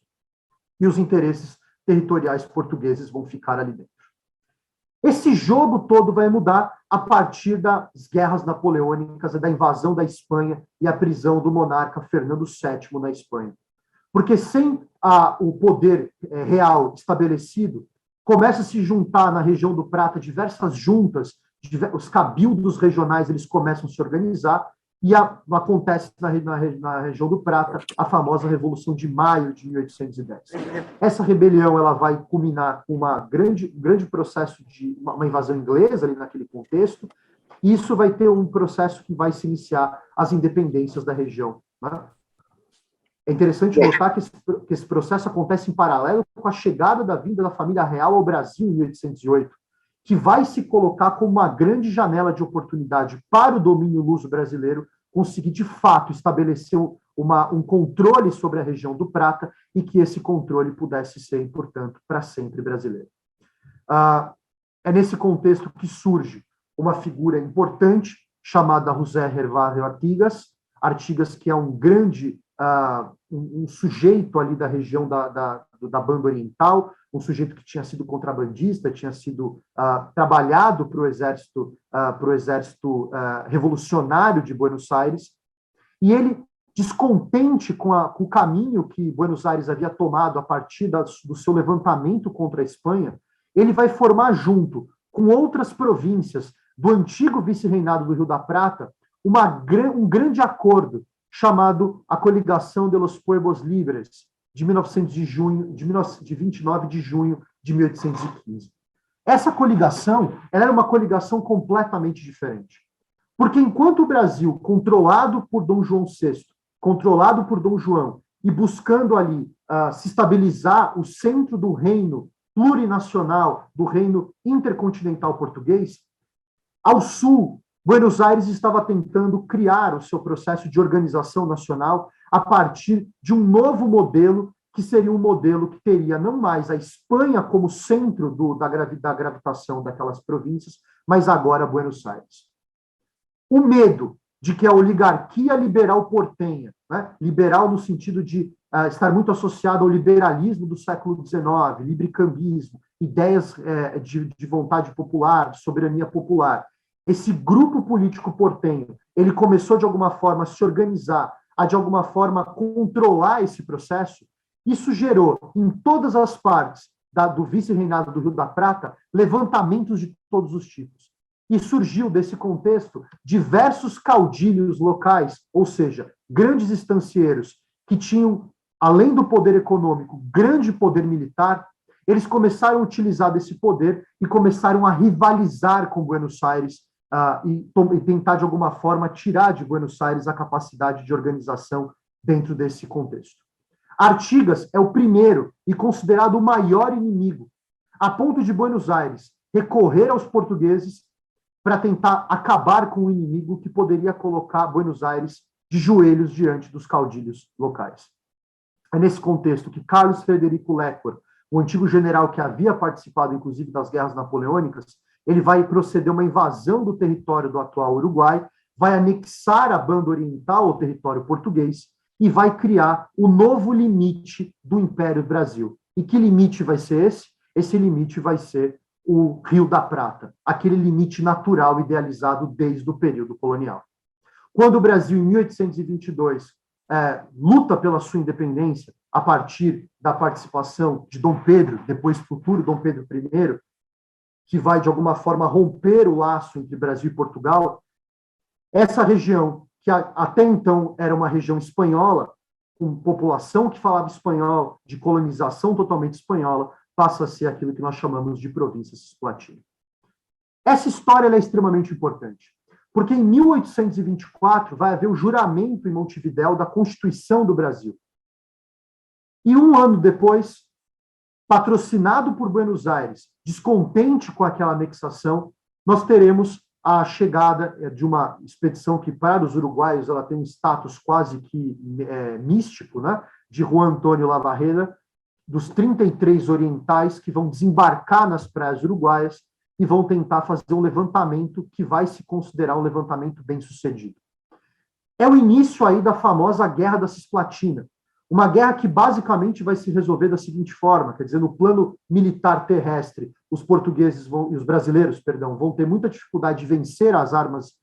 e os interesses territoriais portugueses vão ficar ali dentro. Esse jogo todo vai mudar a partir das guerras napoleônicas, da invasão da Espanha e a prisão do monarca Fernando VII na Espanha. Porque sem o poder real estabelecido, começa a se juntar na região do Prata diversas juntas, os cabildos regionais eles começam a se organizar, e acontece na região do Prata a famosa Revolução de Maio de 1810. Essa rebelião ela vai culminar com um grande processo de uma invasão inglesa ali naquele contexto, e isso vai ter um processo que vai se iniciar as independências da região, né? É interessante notar que esse processo acontece em paralelo com a chegada da vinda da família real ao Brasil em 1808, que vai se colocar como uma grande janela de oportunidade para o domínio luso brasileiro conseguir, de fato, estabelecer um controle sobre a região do Prata e que esse controle pudesse ser, portanto, para sempre brasileiro. É nesse contexto que surge uma figura importante chamada José Hervásio Artigas, que é um grande um sujeito ali da região da Banda Oriental, um sujeito que tinha sido contrabandista, tinha sido trabalhado para o exército revolucionário de Buenos Aires, e ele, descontente com o caminho que Buenos Aires havia tomado a partir do seu levantamento contra a Espanha, ele vai formar junto com outras províncias do antigo vice-reinado do Rio da Prata um grande acordo chamado a Coligação de los Pueblos Libres, de 29 de junho de 1815. Essa coligação ela era uma coligação completamente diferente. Porque enquanto o Brasil, controlado por Dom João VI, controlado por Dom João, e buscando ali se estabilizar o centro do reino plurinacional, do reino intercontinental português, ao sul, Buenos Aires estava tentando criar o seu processo de organização nacional a partir de um novo modelo, que seria um modelo que teria não mais a Espanha como centro da gravitação daquelas províncias, mas agora Buenos Aires. O medo de que a oligarquia liberal portenha, né, liberal no sentido de estar muito associado ao liberalismo do século XIX, libricambismo, ideias de vontade popular, de soberania popular, esse grupo político portenho, ele começou de alguma forma a se organizar, a de alguma forma controlar esse processo. Isso gerou em todas as partes do vice-reinado do Rio da Prata levantamentos de todos os tipos. E surgiu desse contexto diversos caudilhos locais, ou seja, grandes estancieiros que tinham, além do poder econômico, grande poder militar. Eles começaram a utilizar desse poder e começaram a rivalizar com Buenos Aires e tentar, de alguma forma, tirar de Buenos Aires a capacidade de organização dentro desse contexto. Artigas é o primeiro e considerado o maior inimigo, a ponto de Buenos Aires recorrer aos portugueses para tentar acabar com o inimigo que poderia colocar Buenos Aires de joelhos diante dos caudilhos locais. É nesse contexto que Carlos Frederico Lecor, o antigo general que havia participado, inclusive, das guerras napoleônicas, ele vai proceder uma invasão do território do atual Uruguai, vai anexar a Banda Oriental ao território português e vai criar o novo limite do Império Brasil. E que limite vai ser esse? Esse limite vai ser o Rio da Prata, aquele limite natural idealizado desde o período colonial. Quando o Brasil, em 1822, luta pela sua independência, a partir da participação de Dom Pedro, depois futuro Dom Pedro I, que vai, de alguma forma, romper o laço entre Brasil e Portugal, essa região, que até então era uma região espanhola, com população que falava espanhol, de colonização totalmente espanhola, passa a ser aquilo que nós chamamos de província cisplatina. Essa história é extremamente importante, Porque em 1824 vai haver o juramento em Montevidéu da Constituição do Brasil. E um ano depois, patrocinado por Buenos Aires, descontente com aquela anexação, nós teremos a chegada de uma expedição que, para os uruguaios, ela tem um status quase que místico, né? De Juan Antônio Lavarreda, dos 33 orientais que vão desembarcar nas praias uruguaias e vão tentar fazer um levantamento que vai se considerar um levantamento bem-sucedido. É o início aí da famosa Guerra da Cisplatina, uma guerra que basicamente vai se resolver da seguinte forma, quer dizer, no plano militar terrestre, os portugueses e os brasileiros, vão ter muita dificuldade de vencer as armas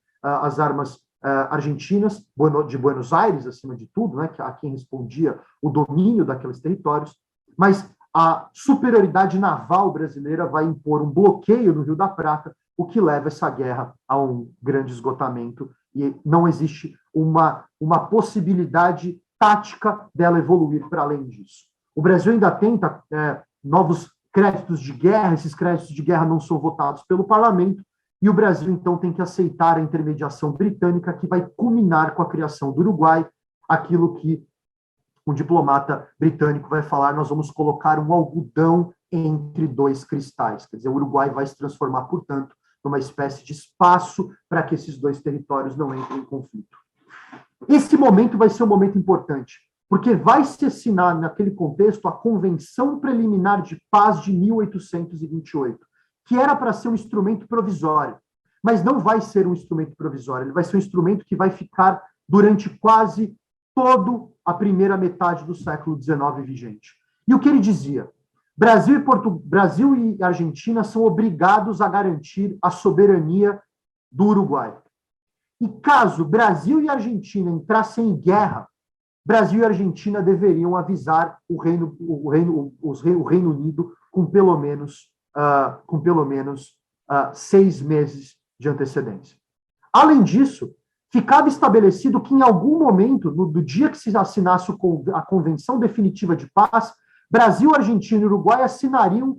argentinas, de Buenos Aires, acima de tudo, né, a quem respondia o domínio daqueles territórios, mas a superioridade naval brasileira vai impor um bloqueio no Rio da Prata, o que leva essa guerra a um grande esgotamento, e não existe uma possibilidade tática dela evoluir para além disso. O Brasil ainda tenta novos créditos de guerra, esses créditos de guerra não são votados pelo parlamento, e o Brasil, então, tem que aceitar a intermediação britânica, que vai culminar com a criação do Uruguai, aquilo que um diplomata britânico vai falar: nós vamos colocar um algodão entre dois cristais. Quer dizer, o Uruguai vai se transformar, portanto, numa espécie de espaço para que esses dois territórios não entrem em conflito. Esse momento vai ser um momento importante, porque vai se assinar, naquele contexto, a Convenção Preliminar de Paz de 1828, que era para ser um instrumento provisório, mas não vai ser um instrumento provisório, ele vai ser um instrumento que vai ficar durante quase toda a primeira metade do século XIX vigente. E o que ele dizia? Brasil e Argentina são obrigados a garantir a soberania do Uruguai. E caso Brasil e Argentina entrassem em guerra, Brasil e Argentina deveriam avisar o Reino Unido com pelo menos 6 meses de antecedência. Além disso, ficava estabelecido que, em algum momento, do dia que se assinasse a Convenção Definitiva de Paz, Brasil, Argentina e Uruguai assinariam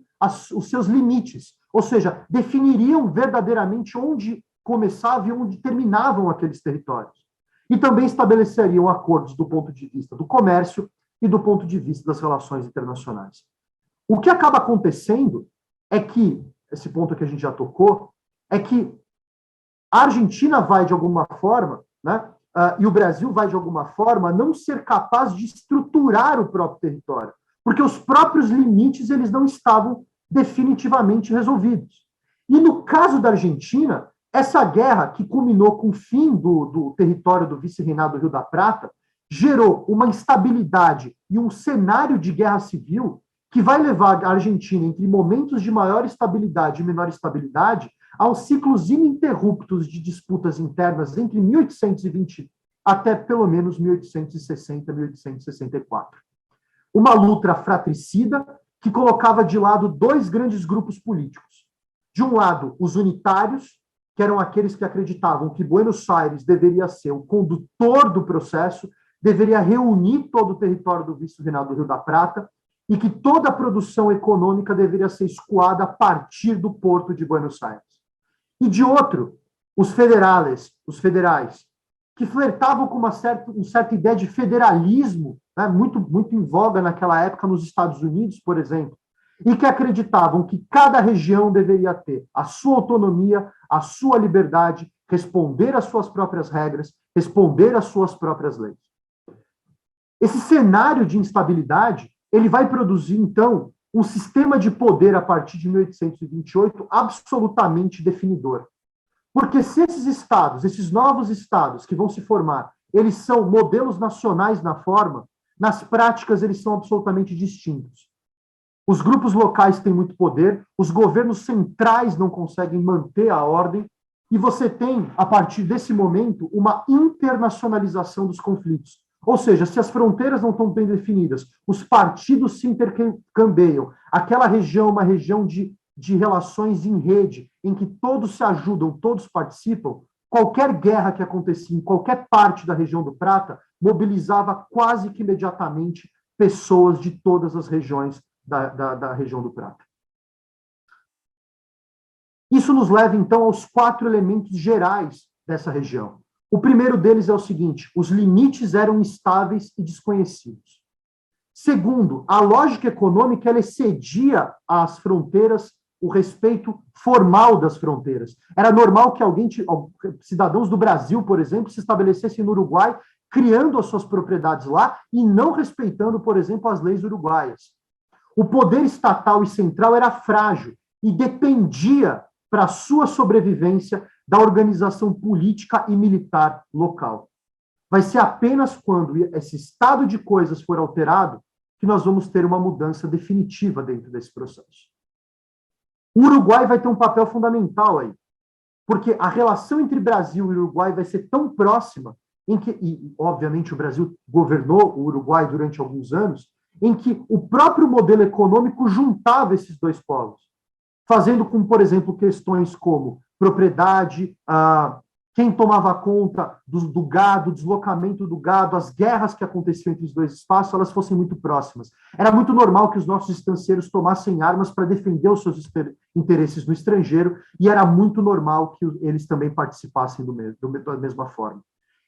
os seus limites, ou seja, definiriam verdadeiramente onde começavam e onde terminavam aqueles territórios. E também estabeleceriam acordos do ponto de vista do comércio e do ponto de vista das relações internacionais. O que acaba acontecendo é que, esse ponto que a gente já tocou, é que a Argentina vai, de alguma forma, né, e o Brasil vai, de alguma forma, não ser capaz de estruturar o próprio território, porque os próprios limites eles não estavam definitivamente resolvidos. E no caso da Argentina, essa guerra, que culminou com o fim do território do vice-reinado do Rio da Prata, gerou uma instabilidade e um cenário de guerra civil que vai levar a Argentina, entre momentos de maior estabilidade e menor estabilidade, aos ciclos ininterruptos de disputas internas entre 1820 até pelo menos 1860, 1864. Uma luta fratricida que colocava de lado dois grandes grupos políticos. De um lado, os unitários, que eram aqueles que acreditavam que Buenos Aires deveria ser o condutor do processo, deveria reunir todo o território do vice-reinado do Rio da Prata e que toda a produção econômica deveria ser escoada a partir do porto de Buenos Aires. E de outro, os federais, que flertavam com uma certa ideia de federalismo, né, muito em voga naquela época nos Estados Unidos, por exemplo, e que acreditavam que cada região deveria ter a sua autonomia, a sua liberdade, responder às suas próprias regras, responder às suas próprias leis. Esse cenário de instabilidade, ele vai produzir, então, um sistema de poder a partir de 1828 absolutamente definidor. Porque se esses estados, esses novos estados que vão se formar, eles são modelos nacionais na forma, nas práticas eles são absolutamente distintos. Os grupos locais têm muito poder, os governos centrais não conseguem manter a ordem, e você tem, a partir desse momento, uma internacionalização dos conflitos. Ou seja, se as fronteiras não estão bem definidas, os partidos se intercambiam, aquela região é uma região de relações em rede, em que todos se ajudam, todos participam, qualquer guerra que acontecia em qualquer parte da região do Prata mobilizava quase que imediatamente pessoas de todas as regiões da região do Prata. Isso nos leva, então, aos 4 elementos gerais dessa região. O primeiro deles é o seguinte: os limites eram instáveis e desconhecidos. Segundo, a lógica econômica ela excedia as fronteiras, o respeito formal das fronteiras. Era normal que cidadãos do Brasil, por exemplo, se estabelecessem no Uruguai, criando as suas propriedades lá e não respeitando, por exemplo, as leis uruguaias. O poder estatal e central era frágil e dependia, para sua sobrevivência, da organização política e militar local. Vai ser apenas quando esse estado de coisas for alterado que nós vamos ter uma mudança definitiva dentro desse processo. O Uruguai vai ter um papel fundamental aí, porque a relação entre Brasil e Uruguai vai ser tão próxima, e obviamente o Brasil governou o Uruguai durante alguns anos, em que o próprio modelo econômico juntava esses dois povos, fazendo com, por exemplo, questões como propriedade, quem tomava conta do gado, o deslocamento do gado, as guerras que aconteciam entre os dois espaços, elas fossem muito próximas. Era muito normal que os nossos estancieiros tomassem armas para defender os seus interesses no estrangeiro, e era muito normal que eles também participassem da mesma forma.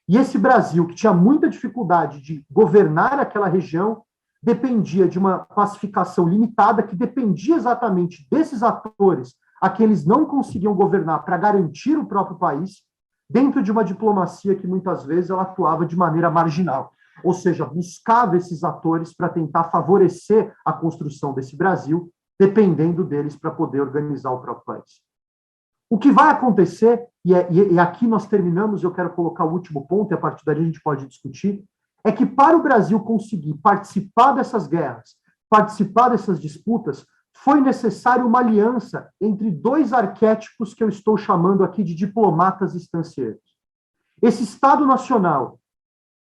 E esse Brasil, que tinha muita dificuldade de governar aquela região, dependia de uma pacificação limitada, que dependia exatamente desses atores a que eles não conseguiam governar para garantir o próprio país, dentro de uma diplomacia que muitas vezes ela atuava de maneira marginal, ou seja, buscava esses atores para tentar favorecer a construção desse Brasil, dependendo deles para poder organizar o próprio país. O que vai acontecer, e aqui nós terminamos, eu quero colocar o último ponto, e a partir daí a gente pode discutir, é que para o Brasil conseguir participar dessas guerras, participar dessas disputas, foi necessário uma aliança entre dois arquétipos que eu estou chamando aqui de diplomatas estancieiros. Esse Estado nacional,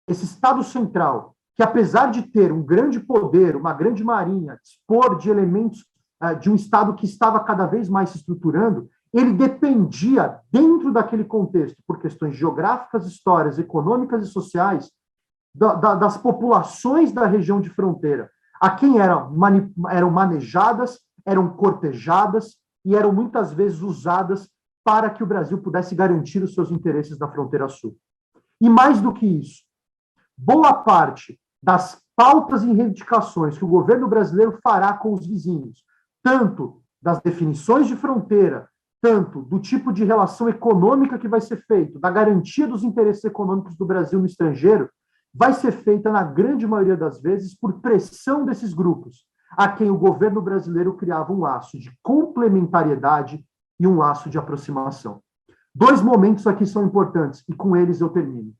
esse Estado central, que apesar de ter um grande poder, uma grande marinha, dispor de elementos de um Estado que estava cada vez mais se estruturando, ele dependia, dentro daquele contexto, por questões geográficas, histórias, econômicas e sociais, das populações da região de fronteira, a quem eram manejadas, eram cortejadas e eram muitas vezes usadas para que o Brasil pudesse garantir os seus interesses na fronteira sul. E mais do que isso, boa parte das pautas e reivindicações que o governo brasileiro fará com os vizinhos, tanto das definições de fronteira, tanto do tipo de relação econômica que vai ser feito, da garantia dos interesses econômicos do Brasil no estrangeiro, vai ser feita, na grande maioria das vezes, por pressão desses grupos, a quem o governo brasileiro criava um laço de complementariedade e um laço de aproximação. Dois momentos aqui são importantes, e com eles eu termino.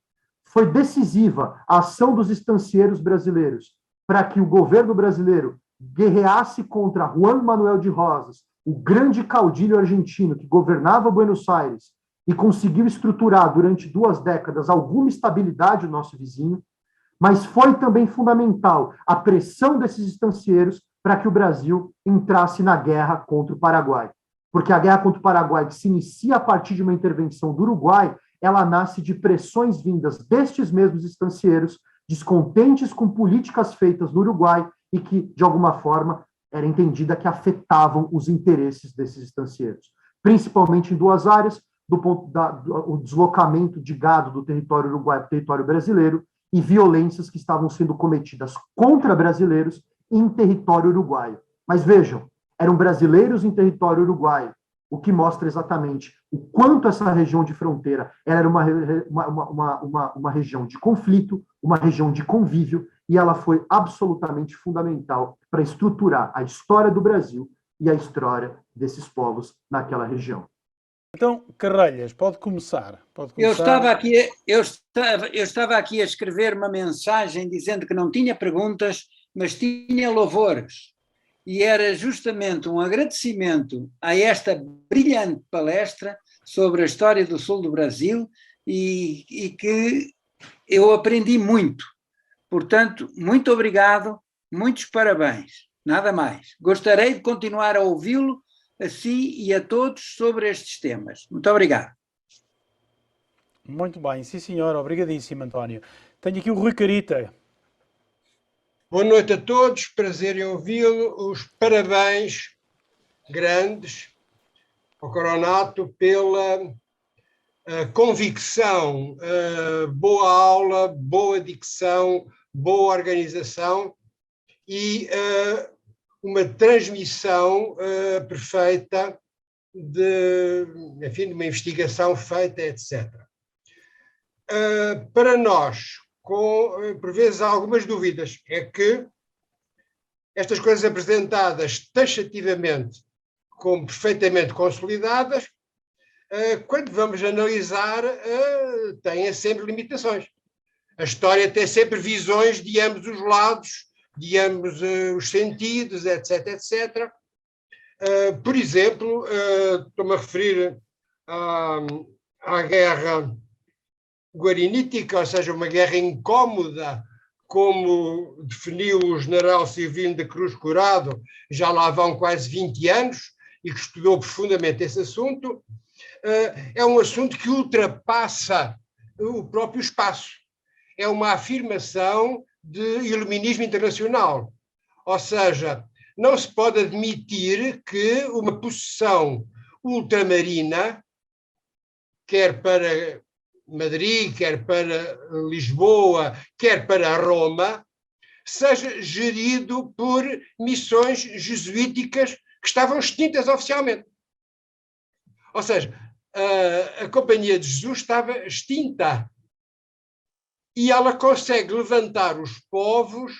Foi decisiva a ação dos estancieiros brasileiros para que o governo brasileiro guerreasse contra Juan Manuel de Rosas, o grande caudilho argentino que governava Buenos Aires e conseguiu estruturar durante 2 décadas alguma estabilidade no nosso vizinho, mas foi também fundamental a pressão desses estancieiros para que o Brasil entrasse na guerra contra o Paraguai. Porque a guerra contra o Paraguai, que se inicia a partir de uma intervenção do Uruguai, ela nasce de pressões vindas destes mesmos estancieiros, descontentes com políticas feitas no Uruguai e que, de alguma forma, era entendida que afetavam os interesses desses estancieiros, principalmente em 2 áreas, o deslocamento de gado do território uruguaio para o território brasileiro e violências que estavam sendo cometidas contra brasileiros em território uruguaio. Mas vejam, eram brasileiros em território uruguaio, o que mostra exatamente o quanto essa região de fronteira era uma região de conflito, uma região de convívio, e ela foi absolutamente fundamental para estruturar a história do Brasil e a história desses povos naquela região. Então, Carrelhas, pode começar. Eu estava aqui a escrever uma mensagem dizendo que não tinha perguntas, mas tinha louvores. E era justamente um agradecimento a esta brilhante palestra sobre a história do sul do Brasil e que eu aprendi muito. Portanto, muito obrigado, muitos parabéns, nada mais. Gostaria de continuar a ouvi-lo a si e a todos sobre estes temas. Muito obrigado. Muito bem, sim senhor, obrigadíssimo, António. Tenho aqui o Rui Carita. Boa noite a todos, prazer em ouvi-lo. Os parabéns grandes ao Coronato pela convicção, boa aula, boa dicção, boa organização e uma transmissão perfeita enfim, de uma investigação feita, etc. Para nós, por vezes há algumas dúvidas, é que estas coisas apresentadas taxativamente como perfeitamente consolidadas, quando vamos analisar, têm sempre limitações. A história tem sempre visões de ambos os lados, de ambos os sentidos, etc, etc. Por exemplo, estou-me a referir à guerra guarinítica, ou seja, uma guerra incómoda, como definiu o general Silvino da Cruz Curado, já lá vão quase 20 anos, e que estudou profundamente esse assunto. É um assunto que ultrapassa o próprio espaço. É uma afirmação de iluminismo internacional. Ou seja, não se pode admitir que uma possessão ultramarina, quer para Madrid, quer para Lisboa, quer para Roma, seja gerido por missões jesuíticas que estavam extintas oficialmente. Ou seja, a Companhia de Jesus estava extinta e ela consegue levantar os povos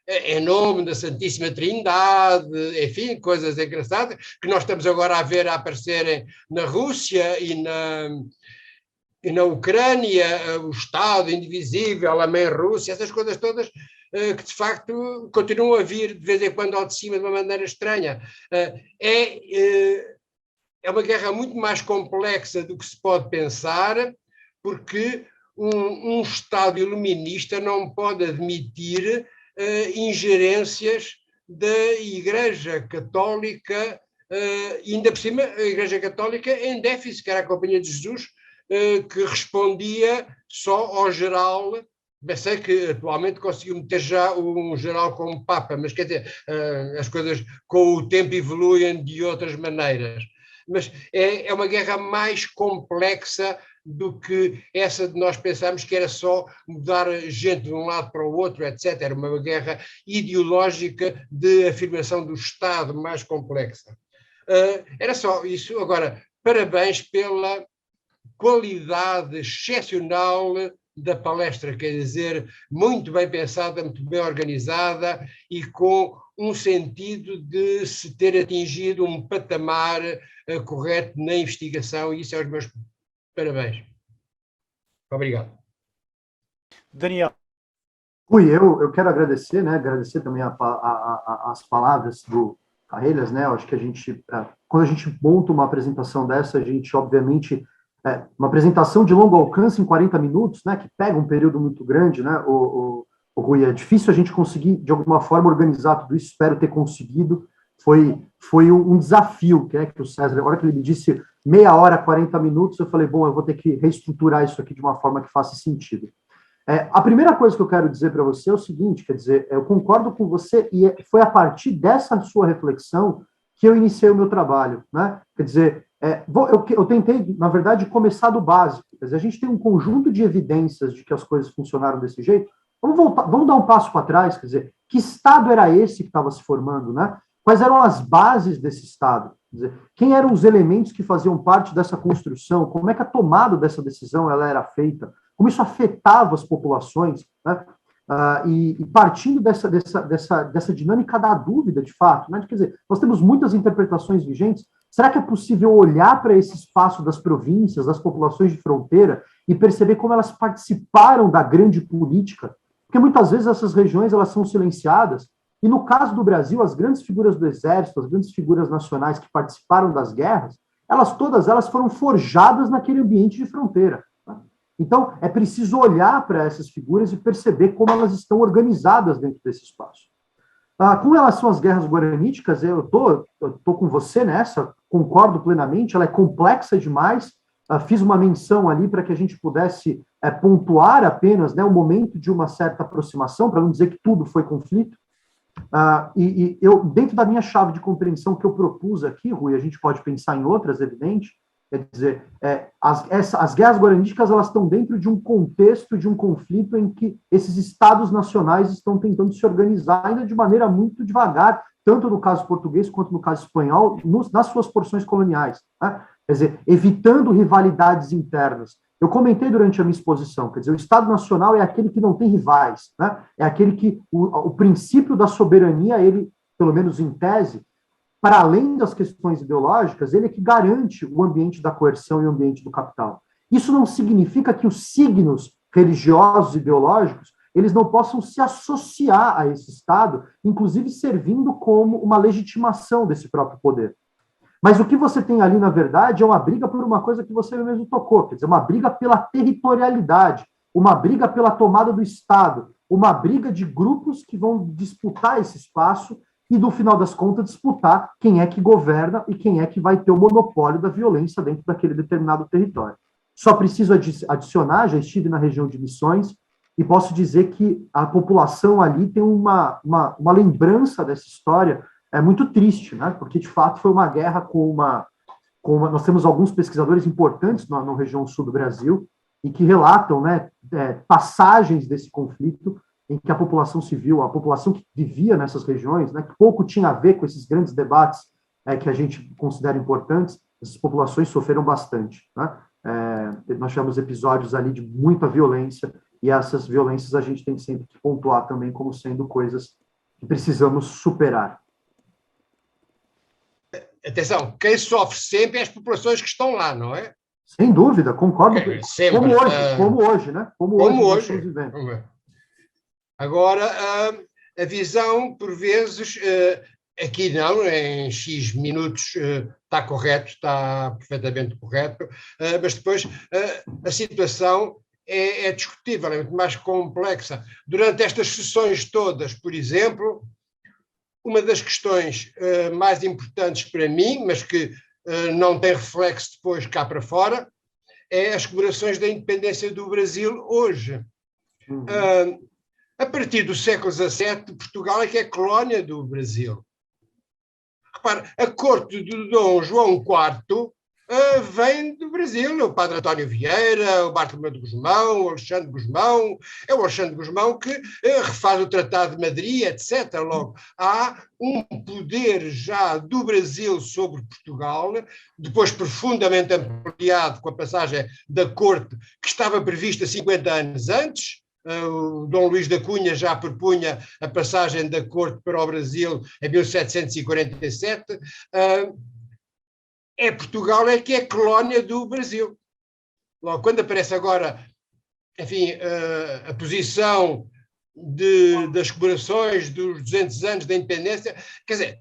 em nome da Santíssima Trindade, enfim, coisas engraçadas que nós estamos agora a ver a aparecerem na Rússia e na Ucrânia, o Estado indivisível, a mãe Rússia, essas coisas todas que de facto continuam a vir de vez em quando ao de cima de uma maneira estranha. É uma guerra muito mais complexa do que se pode pensar, porque um Estado iluminista não pode admitir ingerências da Igreja Católica, ainda por cima a Igreja Católica em déficit, que era a Companhia de Jesus, que respondia só ao geral. Bem, sei que atualmente conseguiu meter já um geral como Papa, mas quer dizer, as coisas com o tempo evoluem de outras maneiras. Mas é uma guerra mais complexa do que essa de nós pensarmos que era só mudar gente de um lado para o outro, etc. Era uma guerra ideológica de afirmação do Estado mais complexa. Era só isso. Agora, parabéns pela qualidade excepcional da palestra, quer dizer, muito bem pensada, muito bem organizada e com um sentido de se ter atingido um patamar correto na investigação, e isso é os meus parabéns. Obrigado. Daniel. Rui, eu quero agradecer, né? Agradecer também as palavras do Carreiras, né? Eu acho que quando a gente monta uma apresentação dessa, a gente, obviamente, uma apresentação de longo alcance em 40 minutos, né? Que pega um período muito grande, né? O Rui, é difícil a gente conseguir, de alguma forma, organizar tudo isso, espero ter conseguido. Foi um desafio, que o César, na hora que ele me disse meia hora, 40 minutos, eu falei, bom, eu vou ter que reestruturar isso aqui de uma forma que faça sentido. A primeira coisa que eu quero dizer para você é o seguinte, quer dizer, eu concordo com você e foi a partir dessa sua reflexão que eu iniciei o meu trabalho, né? Quer dizer, eu tentei, na verdade, começar do básico. Quer dizer, a gente tem um conjunto de evidências de que as coisas funcionaram desse jeito. Vamos dar um passo para trás, quer dizer, que Estado era esse que estava se formando, né? Quais eram as bases desse Estado? Quer dizer, quem eram os elementos que faziam parte dessa construção? Como é que a tomada dessa decisão ela era feita? Como isso afetava as populações? Né? E partindo dessa dinâmica da dúvida, de fato, né? Quer dizer, nós temos muitas interpretações vigentes. Será que é possível olhar para esse espaço das províncias, das populações de fronteira e perceber como elas participaram da grande política? Porque muitas vezes essas regiões elas são silenciadas. E no caso do Brasil, as grandes figuras do Exército, as grandes figuras nacionais que participaram das guerras, todas elas foram forjadas naquele ambiente de fronteira. Tá? Então, é preciso olhar para essas figuras e perceber como elas estão organizadas dentro desse espaço. Com relação às guerras guaraníticas, eu tô com você nessa, concordo plenamente, ela é complexa demais. Fiz uma menção ali para que a gente pudesse pontuar apenas, né, o momento de uma certa aproximação, para não dizer que tudo foi conflito. Eu, dentro da minha chave de compreensão que eu propus aqui, Rui, a gente pode pensar em outras, evidente, Quer dizer, as guerras guaraníticas elas estão dentro de um contexto, de um conflito em que esses estados nacionais estão tentando se organizar ainda de maneira muito devagar, tanto no caso português quanto no caso espanhol, nas suas porções coloniais, né? Quer dizer, evitando rivalidades internas. Eu comentei durante a minha exposição, quer dizer, o Estado Nacional é aquele que não tem rivais, né? É aquele que o princípio da soberania, ele, pelo menos em tese, para além das questões ideológicas, ele é que garante o ambiente da coerção e o ambiente do capital. Isso não significa que os signos religiosos e ideológicos eles não possam se associar a esse Estado, inclusive servindo como uma legitimação desse próprio poder. Mas o que você tem ali, na verdade, é uma briga por uma coisa que você mesmo tocou, quer dizer, uma briga pela territorialidade, uma briga pela tomada do Estado, uma briga de grupos que vão disputar esse espaço e, no final das contas, disputar quem é que governa e quem é que vai ter o monopólio da violência dentro daquele determinado território. Só preciso adicionar, já estive na região de Missões, e posso dizer que a população ali tem uma lembrança dessa história muito triste, né? Porque, de fato, foi uma guerra nós temos alguns pesquisadores importantes na região sul do Brasil e que relatam, né, passagens desse conflito em que a população civil, a população que vivia nessas regiões, né, que pouco tinha a ver com esses grandes debates que a gente considera importantes, essas populações sofreram bastante, né? Nós tivemos episódios ali de muita violência, e essas violências a gente tem sempre que pontuar também como sendo coisas que precisamos superar. Atenção, quem sofre sempre é as populações que estão lá, não é? Sem dúvida, concordo. Sempre, como hoje, né? Como hoje. Agora, a visão, por vezes, aqui não, em X minutos está correto, está perfeitamente correto, mas depois a situação é discutível, é muito mais complexa. Durante estas sessões todas, por exemplo, uma das questões mais importantes para mim, mas que não tem reflexo depois cá para fora, é as comemorações da independência do Brasil hoje. A partir do século XVII, Portugal é que é colónia do Brasil. Repara, a corte de Dom João IV vem do Brasil, o padre António Vieira, o Bartolomeu de Gusmão, o Alexandre de Gusmão, é o Alexandre de Gusmão que refaz o Tratado de Madrid, etc. Logo, há um poder já do Brasil sobre Portugal, depois profundamente ampliado com a passagem da corte que estava prevista 50 anos antes. O Dom Luís da Cunha já propunha a passagem da corte para o Brasil em 1747. Portugal é que é colónia do Brasil. Logo, quando aparece agora, enfim, a posição das comemorações dos 200 anos da independência, quer dizer,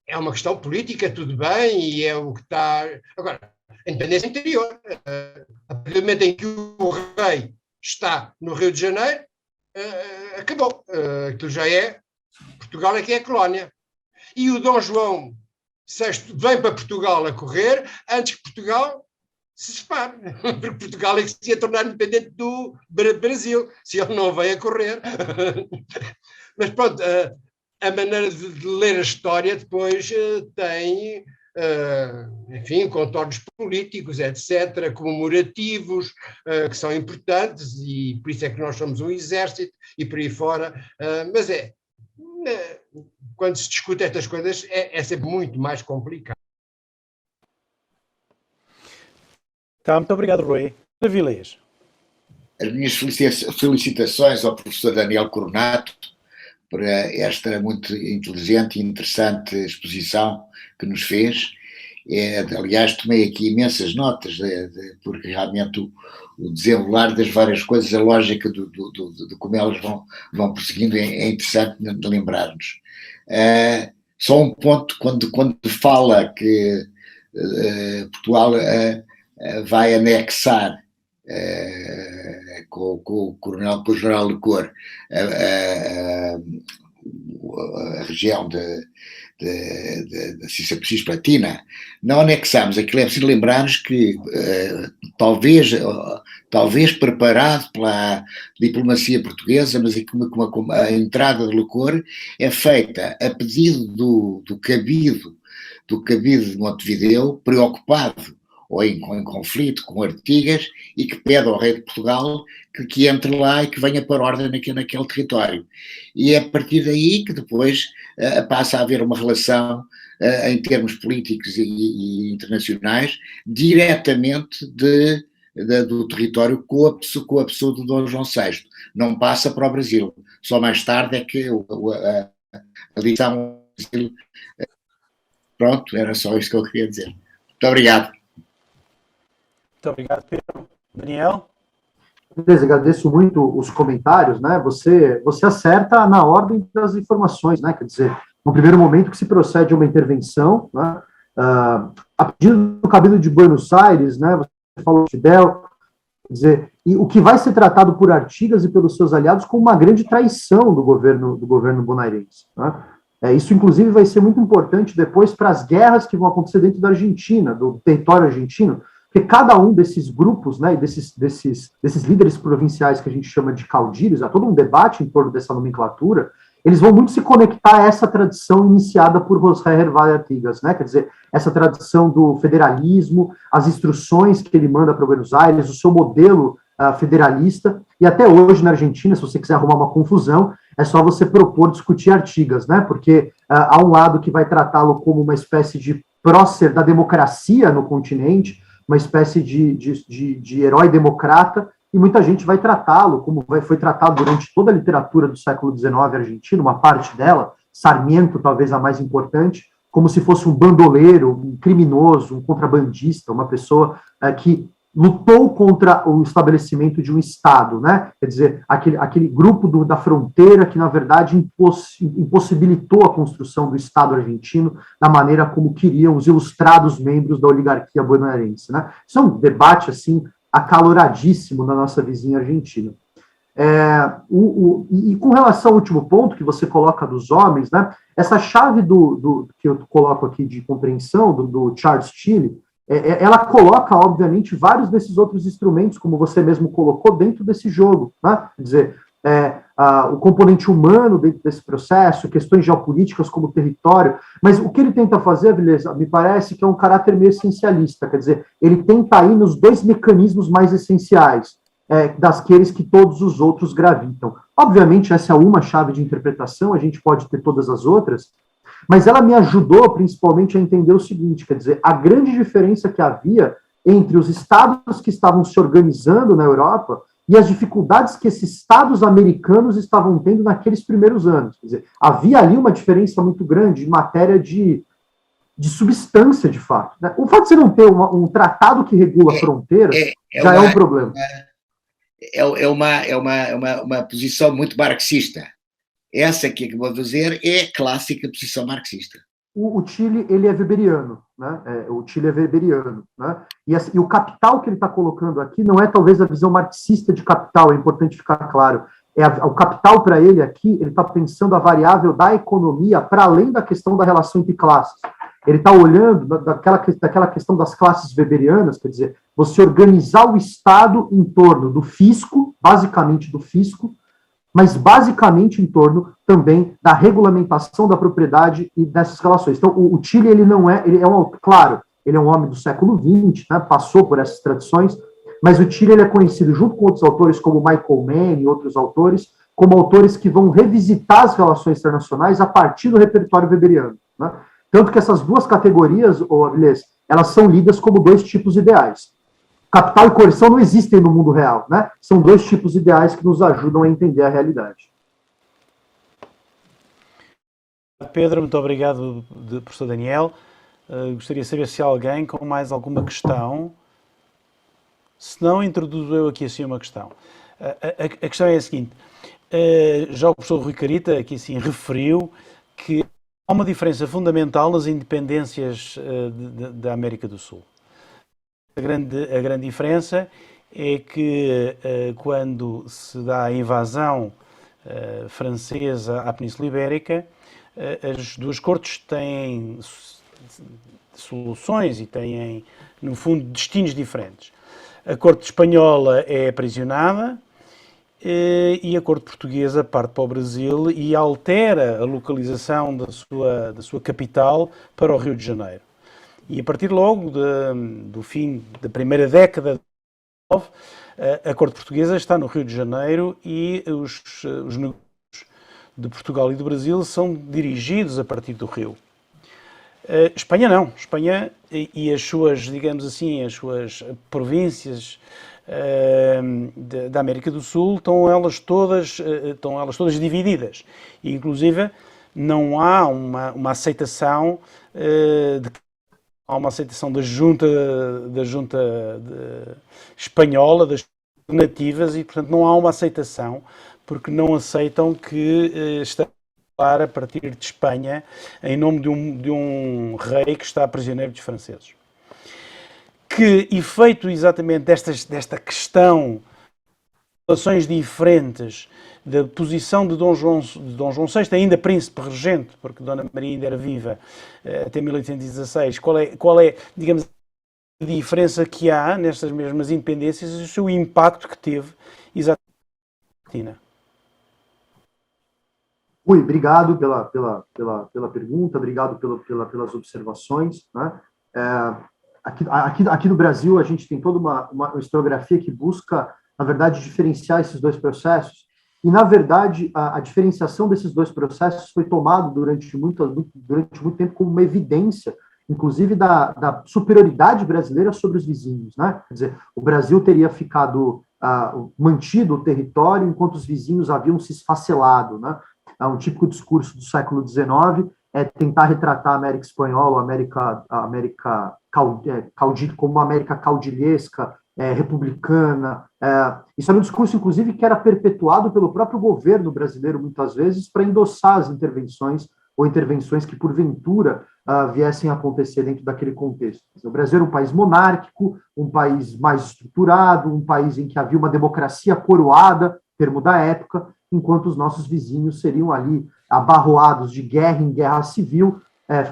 é uma questão política, tudo bem, e é o que está... Agora, a independência interior, a partir do momento em que o rei está no Rio de Janeiro, acabou. Aquilo já é... Portugal é que é colónia. E o Dom João VI vem para Portugal a correr antes que Portugal se separe, porque Portugal é que se ia tornar independente do Brasil, se ele não vem a correr. Mas pronto, a maneira de ler a história depois tem, enfim, contornos políticos, etc., comemorativos, que são importantes, e por isso é que nós somos um exército, e por aí fora, mas quando se discute estas coisas, é sempre muito mais complicado. Tá, muito obrigado, Rui. Avilés. As minhas felicitações ao professor Daniel Coronato por esta muito inteligente e interessante exposição que nos fez. Aliás, tomei aqui imensas notas, porque realmente o desenrolar das várias coisas, a lógica de como elas vão prosseguindo é interessante de lembrar-nos. Só um ponto, quando fala que Portugal vai anexar com o general Lecor a região da Cisplatina, não anexamos. Aquilo é preciso lembrar-nos que talvez preparado pela diplomacia portuguesa, mas como a entrada de Licor é feita a pedido do cabido de Montevideo, preocupado ou em conflito com Artigas, e que pede ao rei de Portugal que entre lá e que venha pôr ordem naquele território. E é a partir daí que depois passa a haver uma relação em termos políticos e internacionais diretamente do território com a pessoa de Dom João VI. Não passa para o Brasil. Só mais tarde é que a lição... Pronto, era só isso que eu queria dizer. Muito obrigado. Muito obrigado, Pedro. Daniel? Beleza, agradeço muito os comentários, né? Você acerta na ordem das informações, né? Quer dizer, no primeiro momento que se procede a uma intervenção, né? A pedido do Cabildo de Buenos Aires, né? Você falou de Fidel, quer dizer, e o que vai ser tratado por Artigas e pelos seus aliados como uma grande traição do governo bonairense, né? Isso, inclusive, vai ser muito importante depois para as guerras que vão acontecer dentro da Argentina, do território argentino, porque cada um desses grupos, né, desses líderes provinciais que a gente chama de caudilhos, há todo um debate em torno dessa nomenclatura, eles vão muito se conectar a essa tradição iniciada por José Herválio Artigas, né, quer dizer, essa tradição do federalismo, as instruções que ele manda para Buenos Aires, o seu modelo federalista, e até hoje na Argentina, se você quiser arrumar uma confusão, é só você propor discutir Artigas, né, porque há um lado que vai tratá-lo como uma espécie de prócer da democracia no continente, uma espécie de herói democrata, e muita gente vai tratá-lo, como foi tratado durante toda a literatura do século XIX argentino, uma parte dela, Sarmiento talvez a mais importante, como se fosse um bandoleiro, um criminoso, um contrabandista, uma pessoa que lutou contra o estabelecimento de um Estado, né? Quer dizer, aquele grupo da fronteira que, na verdade, impossibilitou a construção do Estado argentino da maneira como queriam os ilustrados membros da oligarquia bonaerense, né? Isso é um debate, assim, acaloradíssimo na nossa vizinha Argentina. E com relação ao último ponto que você coloca dos homens, né? Essa chave que eu coloco aqui de compreensão do Charles Tilly, ela coloca, obviamente, vários desses outros instrumentos, como você mesmo colocou, dentro desse jogo, né? Quer dizer, o componente humano dentro desse processo, questões geopolíticas como território, mas o que ele tenta fazer, beleza, me parece que é um caráter meio essencialista, quer dizer, ele tenta ir nos dois mecanismos mais essenciais, daqueles que todos os outros gravitam. Obviamente, essa é uma chave de interpretação, a gente pode ter todas as outras, mas ela me ajudou principalmente a entender o seguinte, quer dizer, a grande diferença que havia entre os estados que estavam se organizando na Europa e as dificuldades que esses estados americanos estavam tendo naqueles primeiros anos. Quer dizer, havia ali uma diferença muito grande em matéria de substância, de fato, né? O fato de você não ter um tratado que regula fronteiras já é um problema. É uma posição muito marxista. Essa que vou dizer é clássica posição marxista. O Chile, ele é weberiano, né? O Chile é weberiano, né? E o capital que ele está colocando aqui não é talvez a visão marxista de capital, é importante ficar claro. O capital para ele aqui, ele está pensando a variável da economia para além da questão da relação entre classes. Ele está olhando daquela questão das classes weberianas, quer dizer, você organizar o Estado em torno do fisco, basicamente do fisco, mas basicamente em torno também da regulamentação da propriedade e dessas relações. Então, o Chile, ele é um homem do século XX, né, passou por essas tradições, mas o Chile ele é conhecido, junto com outros autores, como Michael Mann e outros autores, como autores que vão revisitar as relações internacionais a partir do repertório weberiano, né? Tanto que essas duas categorias, Avilés, elas são lidas como dois tipos ideais. Capital e coerção não existem no mundo real, né? São dois tipos ideais que nos ajudam a entender a realidade. Pedro, muito obrigado, professor Daniel. Gostaria de saber se há alguém com mais alguma questão. Se não, introduzo eu aqui assim uma questão. A questão é a seguinte. Já o professor Rui Carita aqui assim referiu que há uma diferença fundamental nas independências da América do Sul. A grande diferença é que quando se dá a invasão francesa à Península Ibérica, as duas cortes têm soluções e têm, no fundo, destinos diferentes. A corte espanhola é aprisionada e a corte portuguesa parte para o Brasil e altera a localização da sua capital para o Rio de Janeiro. E a partir logo do fim da primeira década a corte portuguesa está no Rio de Janeiro e os negócios de Portugal e do Brasil são dirigidos a partir do Rio. Espanha não. Espanha e as suas, digamos assim, as suas províncias da América do Sul estão elas todas divididas. E, inclusive, não há uma aceitação há uma aceitação da junta espanhola, das nativas, e, portanto, não há uma aceitação, porque não aceitam que está a partir de Espanha em nome de um rei que está prisioneiro dos franceses. Que, efeito exatamente desta questão, relações diferentes da posição de Dom João VI, ainda príncipe regente, porque Dona Maria ainda era viva até 1816, qual é, digamos, a diferença que há nestas mesmas independências e o seu impacto que teve exatamente na Argentina? Rui, obrigado pela pergunta, obrigado pelas observações, né? Aqui no Brasil, a gente tem toda uma historiografia que busca, na verdade, diferenciar esses dois processos, e, na verdade, a diferenciação desses dois processos foi tomada durante muito tempo como uma evidência, inclusive da superioridade brasileira sobre os vizinhos, né? Quer dizer, o Brasil teria ficado mantido o território enquanto os vizinhos haviam se esfacelado, né? Um típico discurso do século XIX é tentar retratar a América Espanhola, a América como uma América caudilhesca, republicana. Isso era um discurso, inclusive, que era perpetuado pelo próprio governo brasileiro, muitas vezes, para endossar as intervenções ou intervenções que, porventura, viessem a acontecer dentro daquele contexto. O Brasil era um país monárquico, um país mais estruturado, um país em que havia uma democracia coroada, termo da época, enquanto os nossos vizinhos seriam ali abarroados de guerra em guerra civil,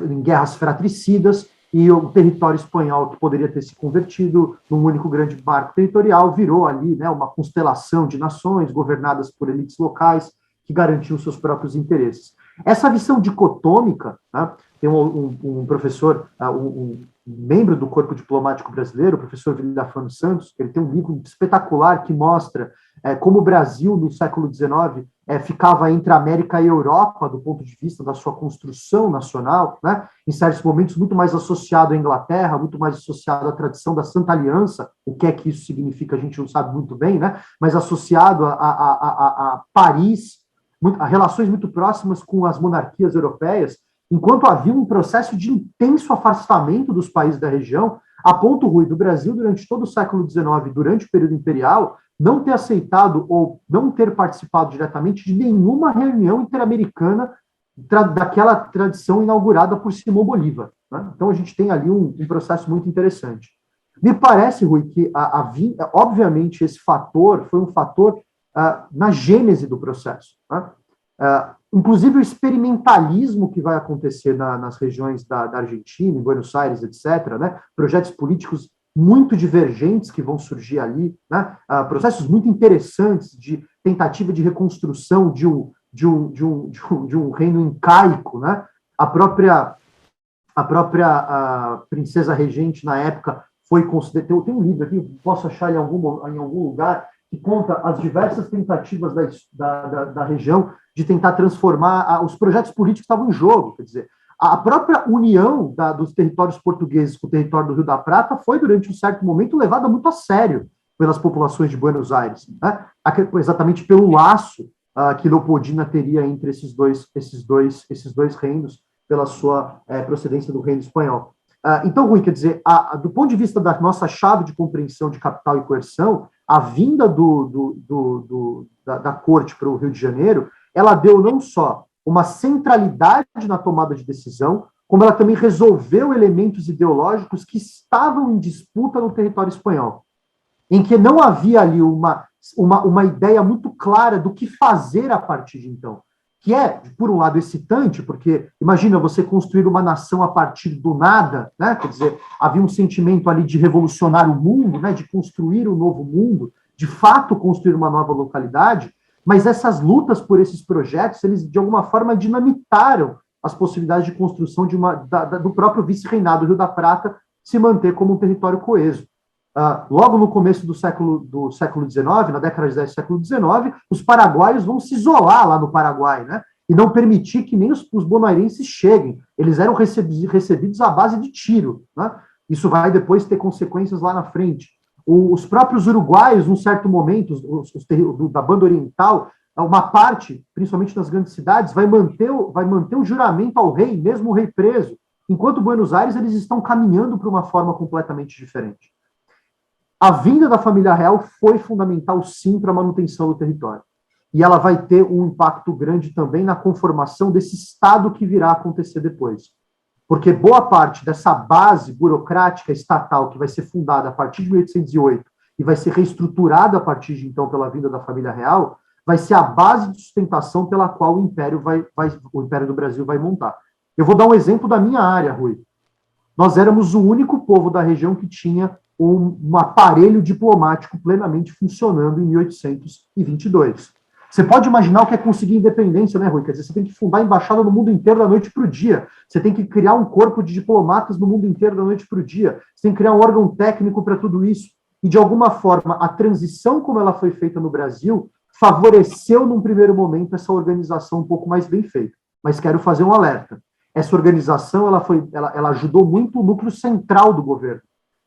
em guerras fratricidas, e o território espanhol, que poderia ter se convertido num único grande marco territorial, virou ali, né, uma constelação de nações governadas por elites locais que garantiam seus próprios interesses. Essa visão dicotômica, né, tem um professor, um membro do corpo diplomático brasileiro, o professor Villafranco Santos, ele tem um livro espetacular que mostra como o Brasil, no século XIX, ficava entre a América e a Europa, do ponto de vista da sua construção nacional, né? Em certos momentos muito mais associado à Inglaterra, muito mais associado à tradição da Santa Aliança, o que é que isso significa, a gente não sabe muito bem, né? Mas associado a Paris, a relações muito próximas com as monarquias europeias, enquanto havia um processo de intenso afastamento dos países da região, a ponto, Rui, do Brasil, durante todo o século XIX, durante o período imperial, não ter aceitado ou não ter participado diretamente de nenhuma reunião interamericana daquela tradição inaugurada por Simão Bolívar, né? Então, a gente tem ali um processo muito interessante. Me parece, Rui, que, obviamente, esse fator foi um fator na gênese do processo, né? Inclusive o experimentalismo que vai acontecer nas regiões da Argentina, em Buenos Aires, etc., né? Projetos políticos muito divergentes que vão surgir ali, né? Processos muito interessantes de tentativa de reconstrução de um reino incaico, né? A própria princesa regente, na época, foi considerada... Tem um livro aqui, posso achar em algum lugar, que conta as diversas tentativas da região de tentar transformar os projetos políticos que estavam em jogo. Quer dizer, a própria união dos territórios portugueses com o território do Rio da Prata foi, durante um certo momento, levada muito a sério pelas populações de Buenos Aires, né? Exatamente pelo laço que Leopoldina teria entre esses dois reinos, pela sua procedência do reino espanhol. Então, Rui, quer dizer, do ponto de vista da nossa chave de compreensão de capital e coerção, a vinda da corte para o Rio de Janeiro, ela deu não só uma centralidade na tomada de decisão, como ela também resolveu elementos ideológicos que estavam em disputa no território espanhol, em que não havia ali uma uma ideia muito clara do que fazer a partir de então. Que é, por um lado, excitante, porque imagina você construir uma nação a partir do nada, né? Quer dizer, havia um sentimento ali de revolucionar o mundo, né? De construir um novo mundo, de fato construir uma nova localidade, mas essas lutas por esses projetos, eles de alguma forma dinamitaram as possibilidades de construção do próprio vice-reinado do Rio da Prata se manter como um território coeso. Logo no começo do século XIX, na década de 10 do século XIX, os paraguaios vão se isolar lá no Paraguai, né? E não permitir que nem os bonaerenses cheguem. Eles eram recebidos à base de tiro, né? Isso vai depois ter consequências lá na frente. Os próprios uruguaios, num certo momento, da banda oriental, uma parte, principalmente nas grandes cidades, vai manter o juramento ao rei, mesmo o rei preso, enquanto Buenos Aires eles estão caminhando para uma forma completamente diferente. A vinda da família real foi fundamental, sim, para a manutenção do território. E ela vai ter um impacto grande também na conformação desse Estado que virá a acontecer depois. Porque boa parte dessa base burocrática estatal que vai ser fundada a partir de 1808 e vai ser reestruturada a partir de então pela vinda da família real, vai ser a base de sustentação pela qual o Império do Brasil vai montar. Eu vou dar um exemplo da minha área, Rui. Nós éramos o único povo da região que tinha um aparelho diplomático plenamente funcionando em 1822. Você pode imaginar o que é conseguir independência, né, Rui? Quer dizer, você tem que fundar embaixada no mundo inteiro da noite para o dia. Você tem que criar um corpo de diplomatas no mundo inteiro da noite para o dia. Você tem que criar um órgão técnico para tudo isso. E, de alguma forma, a transição como ela foi feita no Brasil favoreceu, num primeiro momento, essa organização um pouco mais bem feita. Mas quero fazer um alerta. Essa organização ela ajudou muito o núcleo central do governo.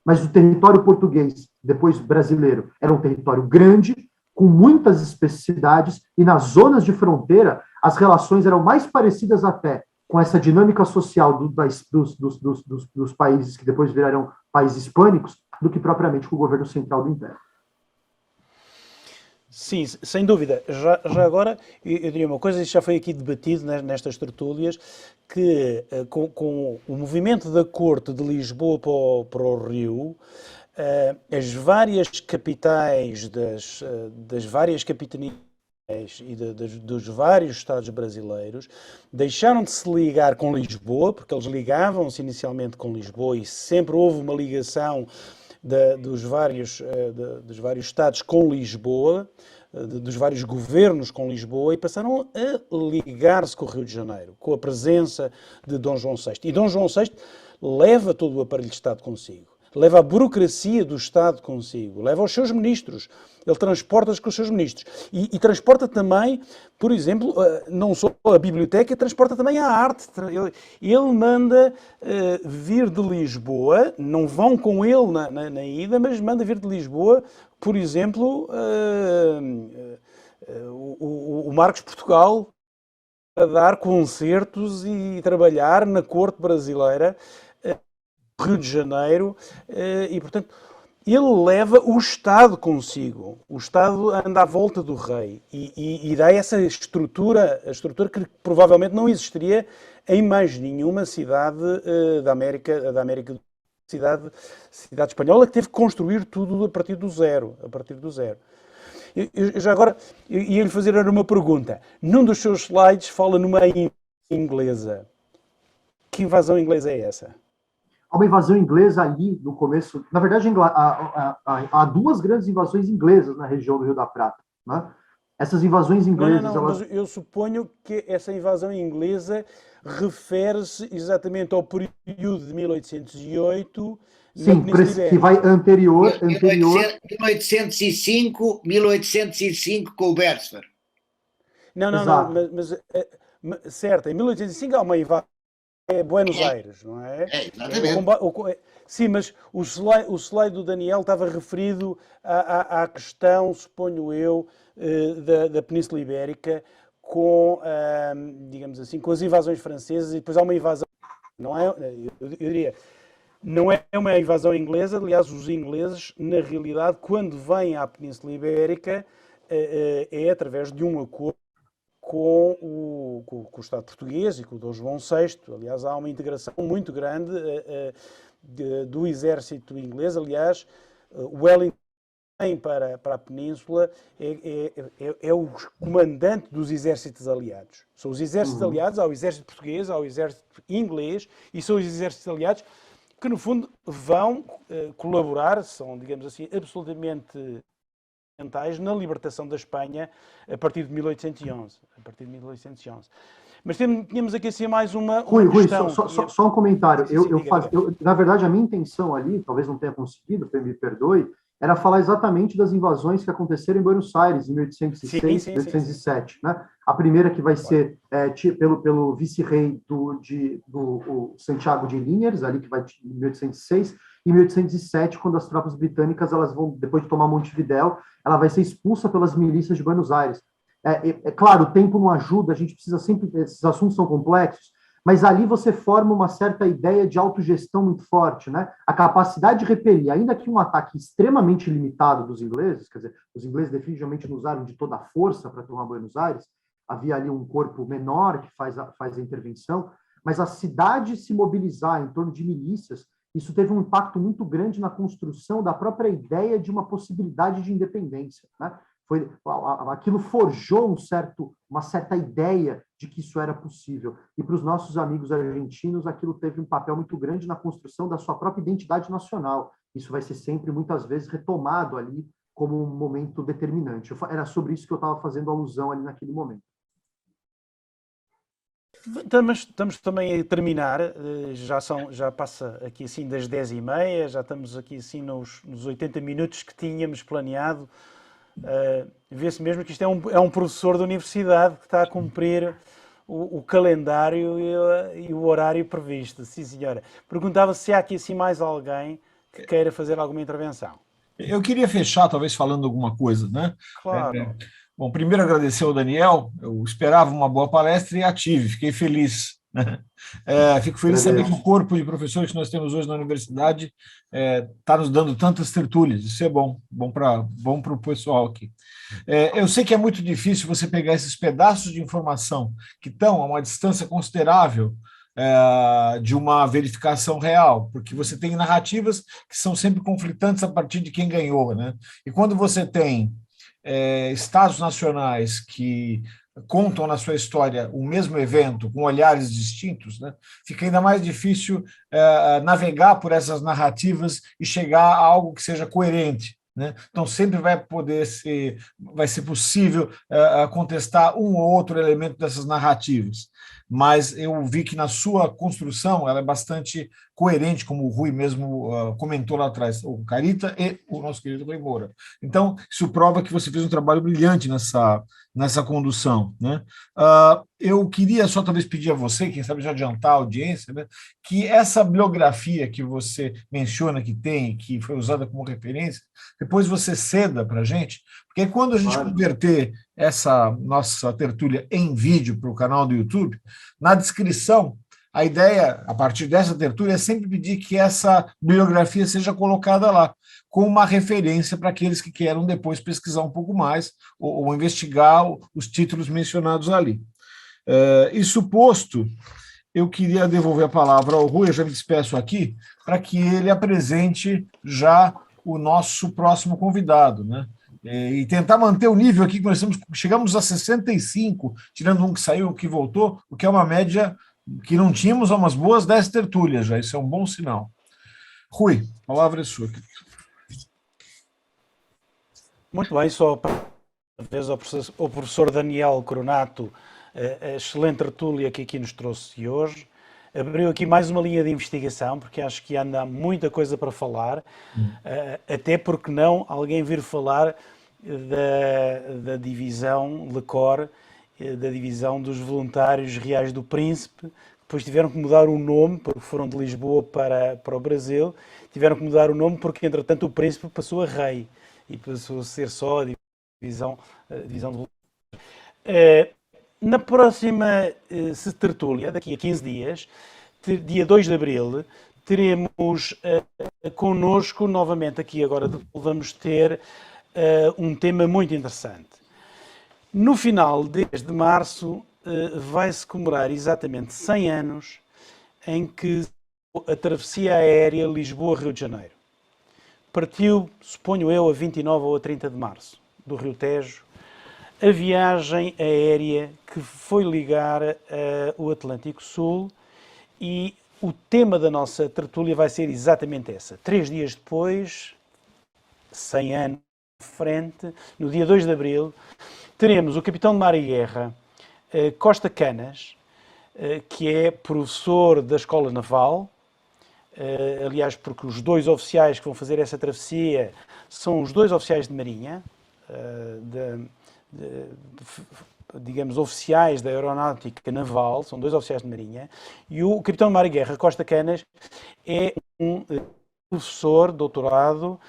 Mas o território português, depois brasileiro, era um território grande, com muitas especificidades, e nas zonas de fronteira, as relações eram mais parecidas até com essa dinâmica social dos países que depois viraram países hispânicos, do que propriamente com o governo central do Império. Sim, sem dúvida. Já agora, eu diria uma coisa, isso já foi aqui debatido nestas tertúlias, que com o movimento da Corte de Lisboa para o Rio, as várias capitais das várias capitanias e dos vários Estados brasileiros deixaram de se ligar com Lisboa, porque eles ligavam-se inicialmente com Lisboa e sempre houve uma ligação dos vários Estados com Lisboa, dos vários governos com Lisboa, e passaram a ligar-se com o Rio de Janeiro, com a presença de Dom João VI. E Dom João VI leva todo o aparelho de Estado consigo, leva a burocracia do Estado consigo, leva os seus ministros, ele transporta-os com os seus ministros. E transporta também, por exemplo, não só a biblioteca, transporta também a arte. Ele manda vir de Lisboa, não vão com ele na ida, mas manda vir de Lisboa, por exemplo, o Marcos Portugal a dar concertos e trabalhar na corte brasileira, Rio de Janeiro, e portanto ele leva o Estado consigo. O Estado anda à volta do rei e dá essa estrutura, a estrutura que provavelmente não existiria em mais nenhuma cidade da América cidade espanhola, que teve que construir tudo a partir do zero. Já agora, eu ia-lhe fazer uma pergunta. Num dos seus slides fala numa inglesa. Que invasão inglesa é essa? Há uma invasão inglesa ali no começo. Na verdade, há duas grandes invasões inglesas na região do Rio da Prata, né? Essas invasões inglesas... Não, mas eu suponho que essa invasão inglesa refere-se exatamente ao período de 1808... Sim, que vai anterior... 1805 com o Beresford. Não, mas certo, em 1805 há uma invasão Buenos Aires, não é? Exatamente. Sim, mas o slide do Daniel estava referido à questão, suponho eu, da Península Ibérica com, digamos assim, com as invasões francesas, e depois há uma invasão, não é? Eu diria, não é uma invasão inglesa. Aliás, os ingleses, na realidade, quando vêm à Península Ibérica, é através de um acordo com o Estado português e com o Dom João VI. Aliás, há uma integração muito grande do exército inglês. Aliás, Wellington vem para a Península é o comandante dos exércitos aliados. São os exércitos aliados ao exército português, ao exército inglês, e são os exércitos aliados que, no fundo, vão colaborar, são, digamos assim, absolutamente fundamentais na libertação da Espanha a partir de 1811. Mas tínhamos aqui assim mais uma questão. Só um comentário. Na verdade, a minha intenção ali, talvez não tenha conseguido, me perdoe, era falar exatamente das invasões que aconteceram em Buenos Aires em 1806 e 1807. Né? A primeira que vai ser pelo vice-rei do Santiago de Liniers, ali que vai em 1806, e em 1807, quando as tropas britânicas elas vão, depois de tomar Montevidéu, ela vai ser expulsa pelas milícias de Buenos Aires. Claro, o tempo não ajuda, a gente precisa sempre, esses assuntos são complexos, mas ali você forma uma certa ideia de autogestão muito forte, né? A capacidade de repelir, ainda que um ataque extremamente limitado dos ingleses, quer dizer, os ingleses definitivamente não usaram de toda a força para tomar Buenos Aires, havia ali um corpo menor que faz a intervenção, mas a cidade se mobilizar em torno de milícias, isso teve um impacto muito grande na construção da própria ideia de uma possibilidade de independência, né? Aquilo forjou uma certa ideia de que isso era possível. E para os nossos amigos argentinos, aquilo teve um papel muito grande na construção da sua própria identidade nacional. Isso vai ser sempre, muitas vezes, retomado ali como um momento determinante. Era sobre isso que eu estava fazendo alusão ali naquele momento. Estamos também a terminar, já passa aqui assim das 10h30, já estamos aqui assim nos 80 minutos que tínhamos planeado. Vê-se mesmo que isto é um professor da universidade que está a cumprir o calendário e o horário previsto. Sim, senhora. Perguntava se há aqui assim mais alguém que queira fazer alguma intervenção. Eu queria fechar, talvez, falando alguma coisa, né? Claro. Bom, primeiro agradecer ao Daniel, eu esperava uma boa palestra e a tive, fiquei feliz. Fico feliz de saber que o corpo de professores que nós temos hoje na universidade está nos dando tantas tertúlias, isso é bom para o pessoal aqui. Eu sei que é muito difícil você pegar esses pedaços de informação que estão a uma distância considerável de uma verificação real, porque você tem narrativas que são sempre conflitantes a partir de quem ganhou, né? E quando você tem estados nacionais que contam na sua história o mesmo evento com olhares distintos, né, fica ainda mais difícil navegar por essas narrativas e chegar a algo que seja coerente, né? Então sempre vai ser possível contestar um ou outro elemento dessas narrativas, mas eu vi que na sua construção ela é bastante coerente, como o Rui mesmo comentou lá atrás, o Carita e o nosso querido Rui Moura. Então, isso prova que você fez um trabalho brilhante nessa condução, né? Eu queria só talvez pedir a você, quem sabe já adiantar a audiência, né, que essa bibliografia que você menciona que tem, que foi usada como referência, depois você ceda para a gente, porque quando a gente converter essa nossa tertúlia em vídeo para o canal do YouTube, na descrição, a ideia, a partir dessa tertúlia, é sempre pedir que essa bibliografia seja colocada lá, com uma referência para aqueles que queiram depois pesquisar um pouco mais ou investigar os títulos mencionados ali. Isso posto, eu queria devolver a palavra ao Rui, eu já me despeço aqui, para que ele apresente já o nosso próximo convidado, né? E tentar manter o nível aqui, que nós chegamos a 65, tirando um que saiu, um que voltou, o que é uma média que não tínhamos há umas boas 10 tertúlias já, isso é um bom sinal. Rui, a palavra é sua. Muito bem, só para vez ao professor Daniel Cronato, a excelente tertúlia que aqui nos trouxe hoje. Abriu aqui mais uma linha de investigação, porque acho que anda muita coisa para falar, até porque não alguém vir falar da divisão LECOR, da divisão dos voluntários reais do Príncipe, depois tiveram que mudar o nome, porque foram de Lisboa para o Brasil, tiveram que mudar o nome porque, entretanto, o Príncipe passou a rei e passou a ser só a divisão de voluntários. Na próxima tertúlia, daqui a 15 dias, dia 2 de abril, teremos connosco, novamente aqui agora, vamos ter um tema muito interessante. No final de março, vai-se comemorar exatamente 100 anos em que a travessia aérea Lisboa-Rio de Janeiro. partiu, suponho eu, a 29 ou a 30 de março, do Rio Tejo, a viagem aérea que foi ligar o Atlântico Sul, e o tema da nossa tertúlia vai ser exatamente essa. 3 dias depois, 100 anos à frente, no dia 2 de abril, teremos o capitão de mar e guerra Costa Canas, que é professor da Escola Naval, aliás, porque os 2 oficiais que vão fazer essa travessia são os 2 oficiais de Marinha, digamos, oficiais da Aeronáutica Naval, são 2 oficiais de Marinha, e o capitão de mar e guerra Costa Canas é um professor doutorado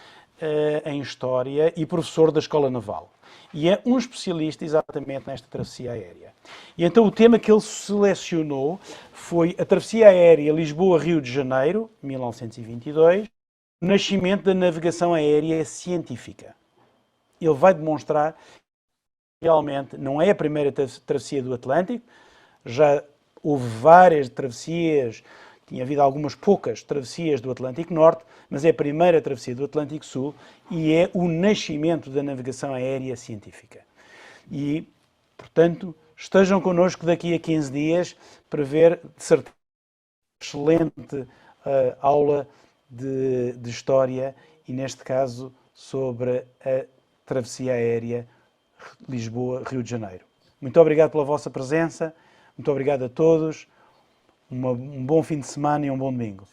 em História e professor da Escola Naval. E é um especialista exatamente nesta travessia aérea. E então o tema que ele selecionou foi a travessia aérea Lisboa-Rio de Janeiro, 1922, o nascimento da navegação aérea científica. Ele vai demonstrar que realmente não é a primeira travessia do Atlântico, já houve várias travessias, tinha havido algumas poucas travessias do Atlântico Norte, mas é a primeira travessia do Atlântico Sul e é o nascimento da navegação aérea científica. E, portanto, estejam connosco daqui a 15 dias para ver, de certeza, uma excelente aula de História e, neste caso, sobre a travessia aérea Lisboa-Rio de Janeiro. Muito obrigado pela vossa presença, muito obrigado a todos, um bom fim de semana e um bom domingo.